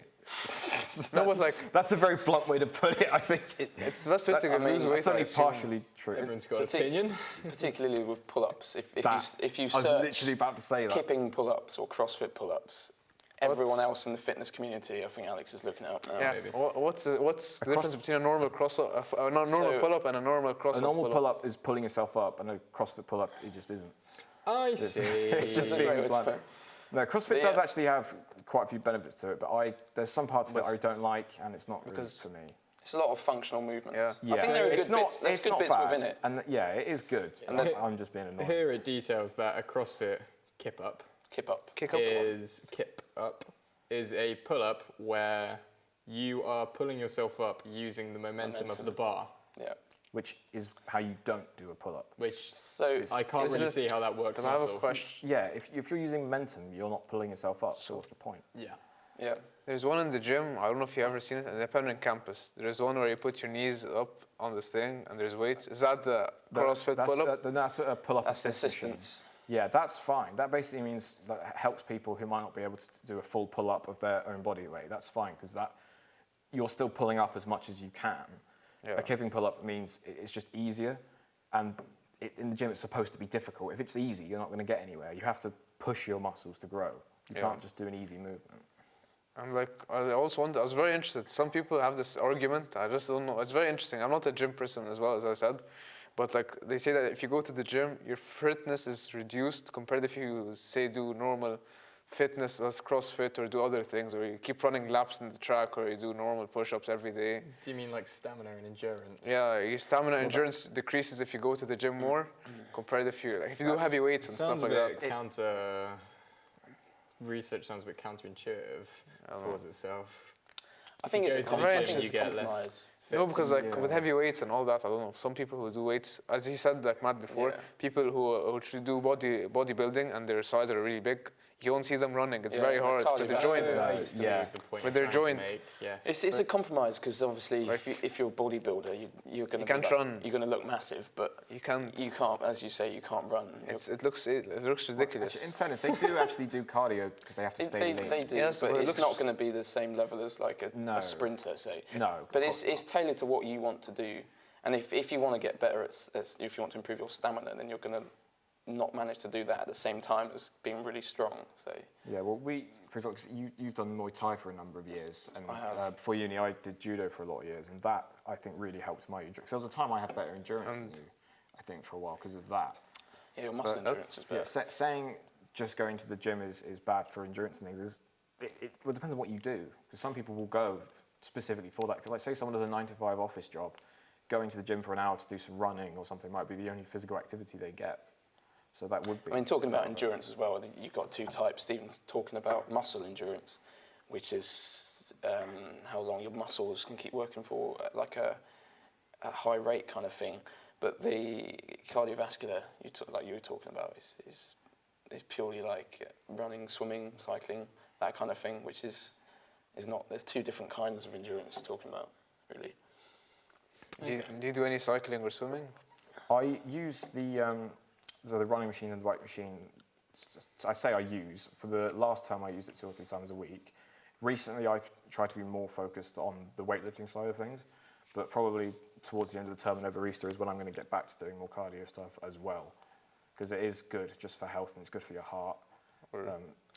No, but like,
That's a very blunt way to put it. I think
it's the best way to lose weight.
That's only
I assume.
partially true.
Everyone's got an
Partic-
opinion.
Particularly with pull-ups. If you
I was
search
literally about to say that.
kipping pull-ups or CrossFit pull-ups, everyone else in the fitness community, I think Alex is looking it up now.
Yeah.
maybe.
What's the difference between a normal normal pull-up and a normal CrossFit
A normal
pull-up?
pull-up is pulling yourself up, and a CrossFit pull-up, it just isn't.
I see.
It's just
That's a
being
great way to
blunt.
put it.
No, CrossFit
But
does
yeah.
actually have quite a few benefits to it, but there's some parts of it
But-
I don't like, and it's not really
Because-
for me.
It's a lot of functional movements.
Yeah.
I think there are
it's
good
not,
bits. There's
it's
good
not
bits
bad,
within it.
and yeah, it is good.
And then-
I'm just being annoying.
Here are details that a CrossFit kip up
Kip up.
Kick up.
is a pull-up where you are pulling yourself up using the momentum of the bar,
Yeah.
Which is how you don't do a pull-up.
which
So
I can't
is
really
it-
see how that works.
Then I have a
also.
question.
Yeah, if you're using momentum, you're not pulling yourself up, so what's the point?
Yeah.
yeah.
There's one in the gym. I don't know if you've ever seen it. In the Permanent Campus, there's one where you put your knees up on this thing and there's weights. Is that the CrossFit
that's,
pull-up?
that's a pull-up
That's
assist machine.
assistance.
Yeah, that's fine. That basically means that it helps people who might not be able to do a full pull-up of their own body weight. That's fine, because that you're still pulling up as much as you can.
Yeah.
A kipping pull-up means it's just easier, and in the gym it's supposed to be difficult. If it's easy, you're not going to get anywhere. You have to push your muscles to grow. You
Yeah.
can't just do an easy movement.
I'm like, I also wonder, I was very interested. Some people have this argument. I just don't know. It's very interesting. I'm not a gym person as well, as I said. But like, they say that if you go to the gym, your fitness is reduced compared if you, say, do normal fitness as CrossFit or do other things, or you keep running laps in the track, or you do normal push-ups every day.
Do you mean like stamina and endurance?
Yeah, your stamina endurance decreases if you go to the gym more compared if you do heavy weights and stuff like that.
Research sounds a bit counterintuitive towards itself.
I think
If you
it's
go
a
to the
very
gym,
compromise.
you get less.
No, because like
Yeah.
with heavy weights and all that, I don't know. Some people who do weights, as he said, like Matt before,
Yeah.
people who should do bodybuilding and their sides are really big, you won't see them running. It's
Yeah,
very
the
hard for the
cardiovascular
joint.
system.
Yeah.
The point
For
I'm
their
trying to
joint.
make, yes.
It's a compromise because obviously
Like-
if you're a bodybuilder, you're going
You
to
can't run.
You're going to look massive, but
You can't.
you can't, as you say, you can't run.
It looks ridiculous.
Actually, in fairness, they do actually do cardio because they have to stay lean.
They do,
Yes,
but
but it
it's
looks-
not going to be the same level as like
No.
a sprinter, say.
No,
But
of
it's
course
it's tailored to what you want to do, and if you want to get better if you want to improve your stamina, then you're going to not manage to do that at the same time as being really strong. So
Yeah, well, for example, 'cause you've done Muay Thai for a number of years, and
I have.
before uni I did judo for a lot of years, and that I think really helped my endurance. There was a time I had better endurance than you, I think, for a while because of that.
yeah, your muscle
But
endurance is better.
Yeah, saying just going to the gym is bad for endurance and things is, well, it depends on what you do, because some people will go specifically for that. 'Cause like say someone does a 9 to 5 office job, going to the gym for an hour to do some running or something might be the only physical activity they get. So that would be.
I mean, talking about endurance as well, you've got two types. Stephen's talking about muscle endurance, which is how long your muscles can keep working for, like a high rate kind of thing. But the cardiovascular, like you were talking about, is purely like running, swimming, cycling, that kind of thing, which is not. There's two different kinds of endurance you're talking about, really.
Do you do any cycling or swimming?
I use the running machine and the bike machine. I say I use. For the last time, I used it 2 or 3 times a week. Recently, I've tried to be more focused on the weightlifting side of things, but probably towards the end of the term and over Easter is when I'm going to get back to doing more cardio stuff as well, because it is good just for health and it's good for your heart,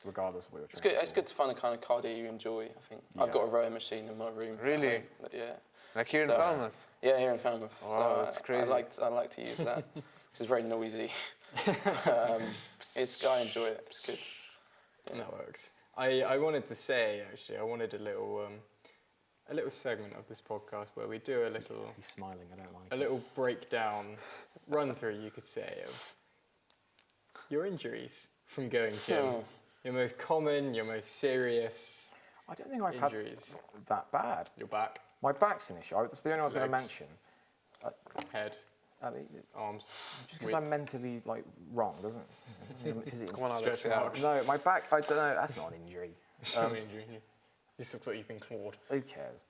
regardless of what you're
It's
training
good. It's
for.
good to find a kind of cardio you enjoy. I think I've
Yeah.
got a rowing machine in my room.
Really?
at home, yeah.
Like here in
So-
Falmouth?
Yeah, here in Falmouth.
Wow,
so
that's crazy.
I like to use that, which is very noisy. I enjoy it. It's good.
That works. I wanted to say, actually, I wanted a little segment of this podcast where we do
He's smiling, I don't like
a
it.
little breakdown, run through, you could say, of your injuries from going gym.
Oh.
Your most common, your most serious
I don't think I've
injuries.
had that bad.
Your back.
My back's an issue. That's the only one I was going to
Legs.
mention.
Head,
I mean,
arms.
just because I'm mentally like wrong, doesn't it?
Come on, Alex.
Stretch
Yeah.
marks.
No, my back. I don't know. That's not an injury.
Injury. This looks like you've been clawed.
Who cares?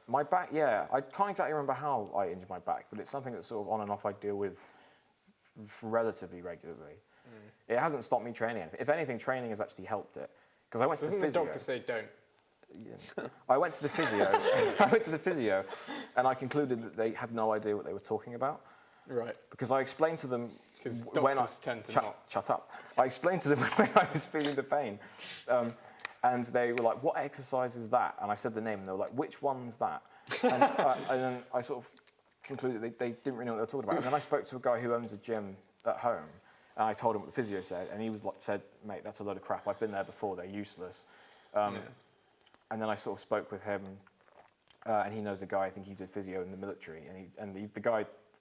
My back. Yeah, I can't exactly remember how I injured my back, but it's something that's sort of on and off I deal with relatively regularly. It hasn't stopped me training. If anything, training has actually helped it. Because I went to
Doesn't
the
the
physio.
doctor say don't?
Yeah. I went to the physio. I went to the physio, and I concluded that they had no idea what they were talking about
Right.
because I explained to them
Because
when I
doctors tend to not.
shut up. I explained to them when I was feeling the pain, and they were like, "What exercise is that?" And I said the name, and they were like, "Which one's that?" And then I sort of concluded they didn't really know what they were talking about. And then I spoke to a guy who owns a gym at home, and I told him what the physio said, and he was like, said, "Mate, that's a load of crap. I've been there before. They're useless." And then I sort of spoke with him, and he knows a guy, I think he did physio in the military, and the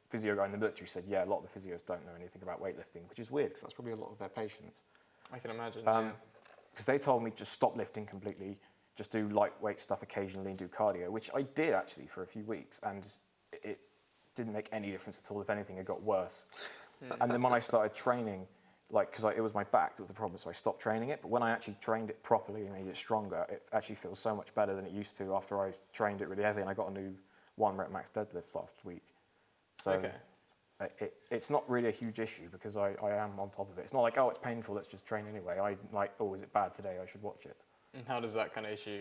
physio guy in the military said, yeah, a lot of the physios don't know anything about weightlifting, which is weird, because that's probably a lot of their patients.
I can imagine.
Because they told me just stop lifting completely, just do lightweight stuff occasionally and do cardio, which I did actually for a few weeks, and it didn't make any difference at all. If anything, it got worse. And then when I started training, because it was my back that was the problem, so I stopped training it. But when I actually trained it properly and made it stronger, it actually feels so much better than it used to after I trained it really heavy. And I got a new 1 rep max deadlift last week. So it's not really a huge issue because I am on top of it. It's not like, oh, it's painful, let's just train anyway. Oh, is it bad today? I should watch it.
And how does that kind of issue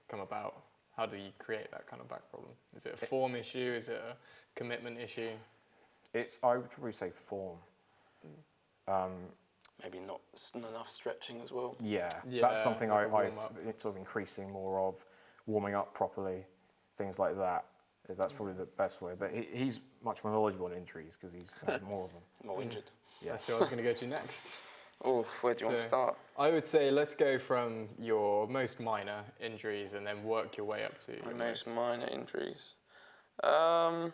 come about? How do you create that kind of back problem? Is it a form issue? Is it a commitment issue?
I would probably say form.
Maybe not enough stretching as well.
Yeah,
Yeah,
that's something
like a
I've
warm-up.
sort of increasing more of, warming up properly, things like that. That's probably the best way. But he's much more knowledgeable in injuries because he's had more of them.
More injured.
Yeah.
That's what I was going to go to next.
Oh, where do you want to
So-
start?
I would say let's go from your most minor injuries and then work your way up to
My
your
most minor injuries. Well,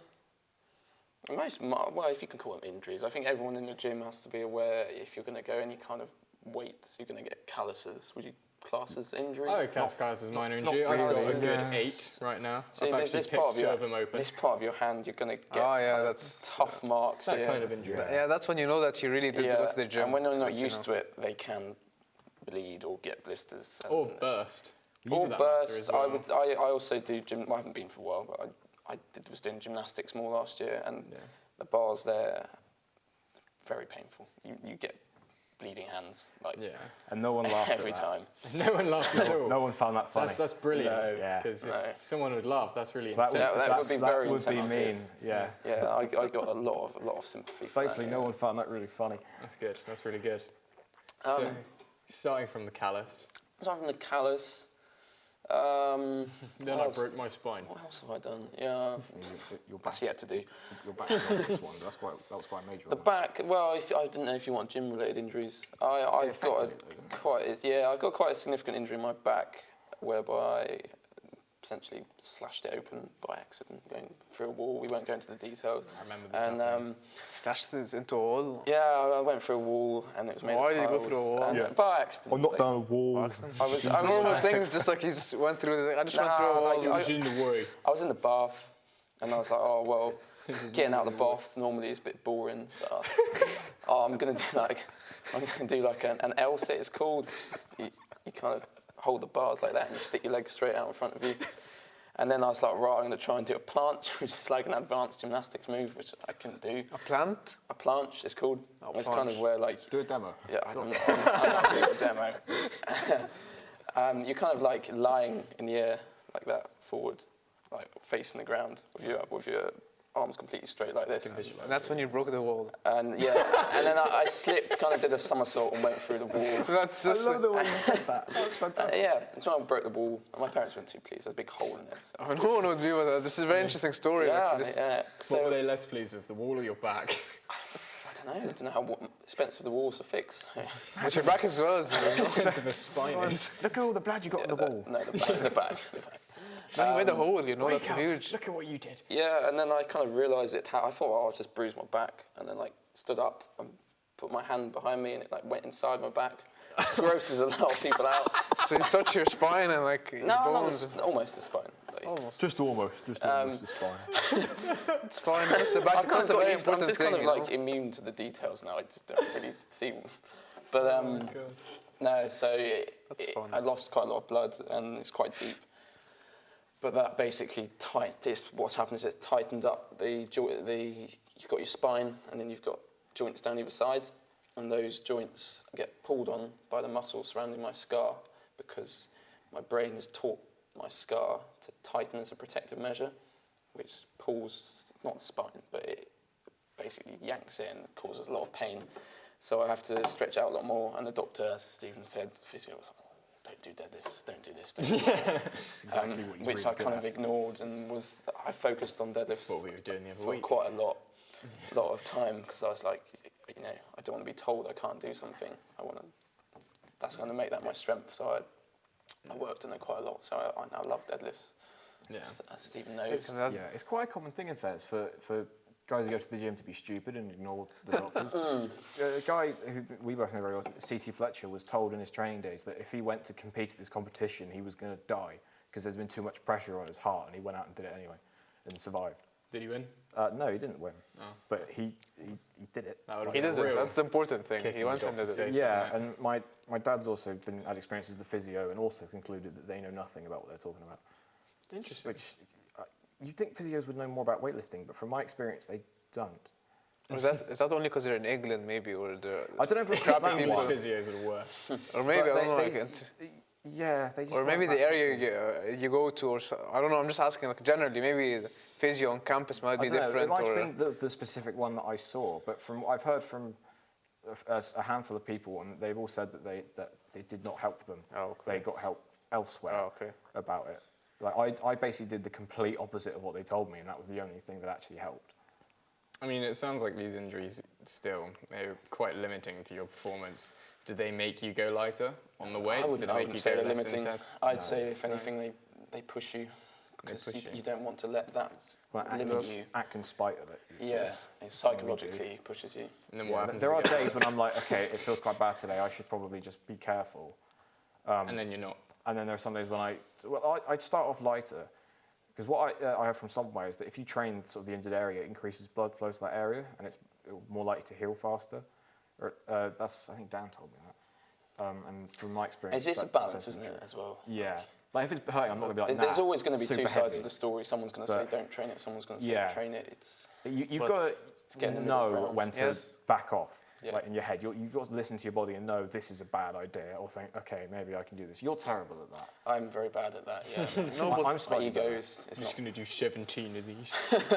if you can call them injuries, I think everyone in the gym has to be aware if you're going to go any kind of weights, you're going to get calluses. Would you class as injury?
I would class as minor
not
injury. I've got a
really.
good
Yeah.
8 right now.
See,
I've actually picked 2 of them open.
this part of your hand, you're going to get
Oh, yeah,
kind of
that's-
tough marks
That
here.
kind of injury.
Yeah, that's when you know that you really did go to the gym.
And when you're not
That's, you
used
know.
to it, they can bleed or get blisters.
Or burst.
Or
For that matter
bursts.
as well.
I also do gym. I haven't been for a while, but was doing gymnastics more last year, and
Yeah.
the bars there, very painful. You get bleeding hands like
Yeah.
And no one laughed
every
at that.
time.
No one laughed at all.
No one found that funny.
That's brilliant.
No.
Yeah.
Because
No.
if someone would laugh, that's really
That
insensitive.
that would be very
that would be
insensitive.
mean. Yeah.
Yeah, I got a lot of sympathy for
Thankfully,
that.
no one found that really funny.
That's good. That's really good. So, starting from the callus,
Aside from the callus,
then
what
I
else?
broke my spine.
What else have I done? Yeah,
Your back,
that's yet to do.
your back is not this one. That was quite major.
The back. Well, I didn't know if you want gym-related injuries. I've got
affected it, though,
I've got quite a significant injury in my back, whereby I essentially slashed it open by accident going through a wall. We won't go into the details.
I remember this
And
happening.
Slashed this into a wall.
yeah, I went through a wall, and it was made
Why
of
did you go
tiles,
through a wall?
and
Yeah.
by accident.
Or knocked
like,
down a wall.
I was
Normal things, just like he just went through the. I just went through a
Nah,
wall.
like,
It was in the way.
I was in the bath, and I was like, oh well, getting out of the bath normally is a bit boring. So I was, I'm gonna do like an L sit. It's called. It's just, you kind of hold the bars like that, and you stick your legs straight out in front of you. And then I was like, right, I'm gonna try and do a planche, which is like an advanced gymnastics move, which I couldn't do.
A plant?
A planche, it's called.
Oh,
It's kind of
planche.
where like.
Do a demo.
Yeah, I'm not doing a demo. You're kind of like lying in the air like that, forward, like facing the ground with your arms completely straight like this.
And that's when you broke the wall.
And yeah, and then I slipped, kind of did a somersault and went through the wall.
That's just.
I love the way you said that. That was fantastic.
Yeah, that's when I broke the wall. My parents weren't too pleased. There's a big hole in it. So.
Oh, no one would be with that. This is a very interesting story.
Yeah,
actually. This-
yeah.
What were
So
they less pleased with, the wall or your back?
I don't know how expensive the walls to fix.
But your back as well is.
Expensive a spine is.
Look at all the blood you got on the wall.
No, the back. The back.
When you made the hole, you know,
Wake
that's
up,
huge.
Look at what you did.
Yeah, and then I kind of realised it. I thought, oh, I'll just bruise my back, and then like stood up and put my hand behind me, and it like went inside my back. grosses a lot of people out.
So you touch your spine and like your
No,
bones.
almost the spine. At least.
Almost.
Just almost the spine.
It's fine. Just the back.
I've kind of
It's not a
got
very
used to, I'm
important
just
thing,
kind of
you know?
like immune to the details now. I just don't really see them. But no, so
That's fun.
I lost quite a lot of blood and it's quite deep. But that basically what's happened is it's tightened up you've got your spine and then you've got joints down either side, and those joints get pulled on by the muscles surrounding my scar because my brain has taught my scar to tighten as a protective measure, which pulls not the spine, but it basically yanks it and causes a lot of pain. So I have to stretch out a lot more, and the doctor, as Stephen said, the physio was like, don't do deadlifts, don't do this, don't do that.
That's exactly what he's
Which
really
I
good
kind
at.
of ignored, and I focused on deadlifts
What we were doing the other
for
week.
quite a lot of time, because I was like, you know, I don't want to be told I can't do something. That's going to make that my strength. So I worked on it quite a lot. So I now love deadlifts.
Yeah.
As Stephen knows.
It's quite a common thing in fairness for guys who go to the gym to be stupid and ignore the doctors. A guy who we both know very well, C.T. Fletcher, was told in his training days that if he went to compete at this competition, he was going to die because there's been too much pressure on his heart, and he went out and did it anyway and survived.
Did he win?
No, he didn't win, but he did it.
That would've
He
been
did
a
it.
real
That's the important thing.
kick
He
in the
went and did
doctor's
it.
face.
Yeah,
wasn't
and my dad's also had experience as the physio and also concluded that they know nothing about what they're talking about.
Interesting.
Which you'd think physios would know more about weightlifting, but from my experience, they don't.
Is that only because they're in England, maybe, or
I don't know if it's
Crappy
that
people.
one.
Physios are the worst.
or maybe
But
I don't know,
they
like,
just
or maybe
weren't
the
that
area you go to, or I don't know. I'm just asking, like, generally, maybe the physio on campus might
I
be
don't know,
different.
it might
or
have been the specific one that I saw, but from I've heard from a handful of people, and they've all said that they did not help them.
Oh, okay.
They got help elsewhere
Oh, okay.
about it. Like I basically did the complete opposite of what they told me, and that was the only thing that actually helped.
I mean, it sounds like these injuries still, they're quite limiting to your performance. Did they make you go lighter on the weight?
I
Did
wouldn't,
they
I
make
wouldn't
you
say
go
they're
less
limiting.
intense?
I'd say, if anything, they push you because
push you.
you don't want to let that
Well,
limit you.
act in spite of it.
Yes, it psychologically pushes you.
And then what happens?
There
if
are
you get
days when I'm like, okay, it feels quite bad today. I should probably just be careful.
and then you're not.
And then there are some days when I'd start off lighter. Because what I have from somewhere is that if you train sort of the injured area, it increases blood flow to that area, and it's more likely to heal faster. Or, I think Dan told me that. And from my experience,
It's a
that
balance,
tends to
isn't
be
it,
true.
as well?
Yeah. Like if it's hurting, I'm not gonna be like,
There's
nah,
always going to be
super
two sides
heavy.
of the story. Someone's going to say,
But-
don't train it. Someone's going to say,
Yeah.
train it. It's
You've
But
got
get in
to
the middle
know
ground.
when to
Yes.
back off,
Yeah.
like in your head. You've got to listen to your body and know this is a bad idea, or think, okay, maybe I can do this. You're terrible at that.
I'm very bad at that. Yeah,
No, but
I'm
my
slightly
ego
better.
is
I'm
not.
just going to do 17 of these.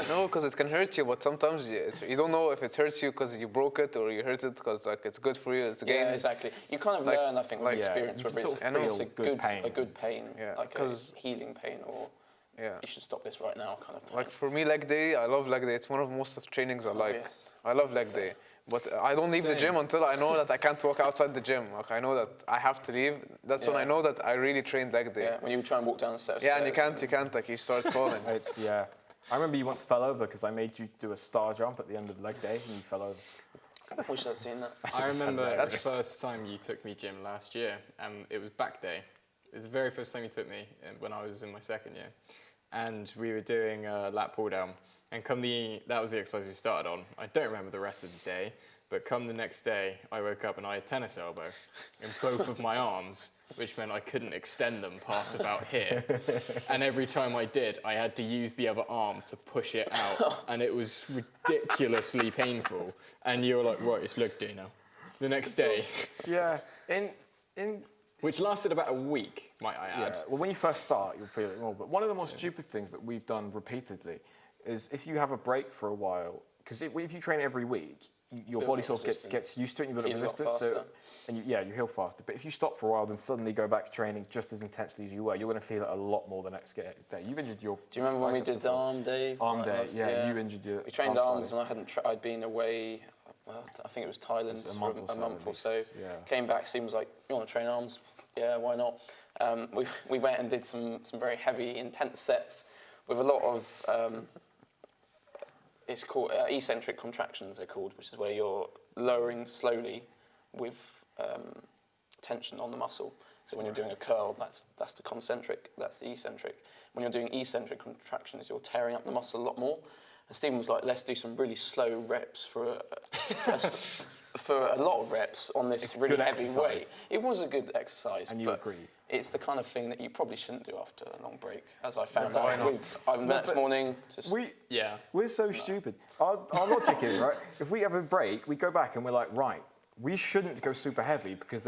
no, because it can hurt you. But sometimes you don't know if it hurts you because you broke it or you hurt it because like it's good for you. It's
Yeah,
gains.
exactly. You kind of
Like-
learn, I think, with
like-
experience,
you
whether
can
it's,
sort
of
it's
feel
a
good pain.
a good pain,
Yeah,
like a
'cause-
healing pain, or
Yeah.
you should stop this right now, kind of pain.
Like for me, leg day, I love leg day. It's one of most of trainings I like.
yes.
I love leg day. But I don't leave the
Same.
gym until I know that I can't walk outside the gym. Like I know that I have to leave. That's when
Yeah.
I know that I really trained leg day.
Yeah, when you try and walk down the stairs.
Yeah, and you can't, like you start falling.
It's yeah. I remember you once fell over because I made you do a star jump at the end of leg day, and you fell over.
I wish I'd seen that.
I remember the
That's-
first time you took me gym last year, and it was back day. It was the very first time you took me when I was in my second year. And we were doing a lat pull down. And that was the exercise we started on. I don't remember the rest of the day, but come the next day, I woke up and I had tennis elbow in both of my arms, which meant I couldn't extend them past about here. And every time I did, I had to use the other arm to push it out, and it was ridiculously painful. And you were like, right, it's leg day now. The next day,
Yeah. In
which lasted about a week, might I add.
Yeah, well, when you first start, you'll feel it more. But one of the more stupid things that we've done repeatedly is if you have a break for a while, because if you train every week, your
Build
body
up
sort of
resistance.
gets used to it and you build up
Heals a lot
resistance. So,
faster.
and you heal faster. But if you stop for a while, then suddenly go back to training just as intensely as you were, you're going to feel it a lot more the next day. You've injured your.
Do you remember when we
biceps
did
before.
arm day?
Arm
Like
day,
last-
yeah, you injured your.
We trained
arm
arms
slightly.
when I'd been away. Well, I think it was Thailand
It was a
for
month or
a
so
month
at
or so.
least, yeah.
Came back, seems like you want to train arms. Yeah, why not? We went and did some very heavy, intense sets with a lot of. It's called eccentric contractions. They're called, which is where you're lowering slowly with tension on the muscle. So when you're doing a curl, that's the concentric, that's the eccentric. When you're doing eccentric contractions, you're tearing up the muscle a lot more. And Stephen was like, let's do some really slow reps for a lot of reps on this
It's
really
good
heavy
exercise.
weight. It was a good exercise.
And you
but
agree.
It's the kind of thing that you probably shouldn't do after a long break, as I found
Why
out.
not?
The next morning, just
Yeah.
We're so stupid. Our logic is, right, if we have a break, we go back and we're like, right, we shouldn't go super heavy because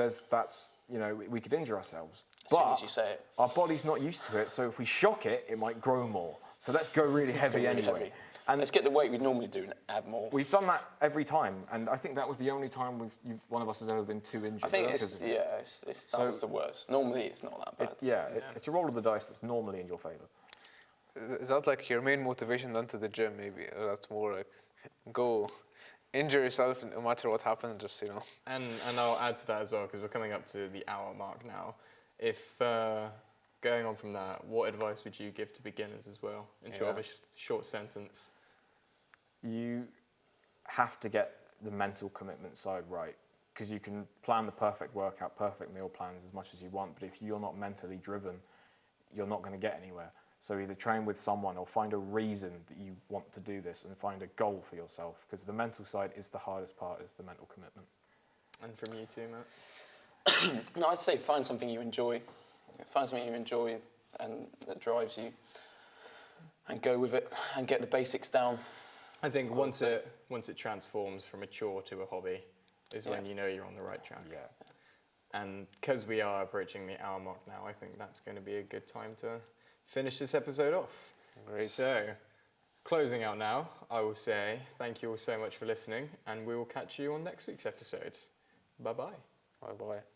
we could injure ourselves.
as soon
But
as you say it.
our body's not used to it, so if we shock it, it might grow more. So let's go really heavy
Really
anyway.
heavy.
And
Let's get the weight we'd normally do and add more.
we've done that every time, and I think that was the only time one of us has ever been too injured.
I think
because of it.
that was the worst. Normally it's not that bad.
It's a roll of the dice that's normally in your favour.
Is that like your main motivation then to the gym, maybe? Or that's more like, go injure yourself no matter what happens, just,
And I'll add to that as well, because we're coming up to the hour mark now. If going on from that, what advice would you give to beginners as well, in sort of a short sentence?
You have to get the mental commitment side right, because you can plan the perfect workout, perfect meal plans as much as you want, but if you're not mentally driven, you're not going to get anywhere. So either train with someone or find a reason that you want to do this and find a goal for yourself, because the mental side is the hardest part, is the mental commitment.
And from you too, Matt?
No, I'd say find something you enjoy. Find something you enjoy and that drives you, and go with it and get the basics down.
I think once it transforms from a chore to a hobby is when you know you're on the right track.
Yeah.
And because we are approaching the hour mark now, I think that's going to be a good time to finish this episode off.
Great.
So, closing out now, I will say thank you all so much for listening, and we will catch you on next week's episode. Bye-bye.
Bye-bye.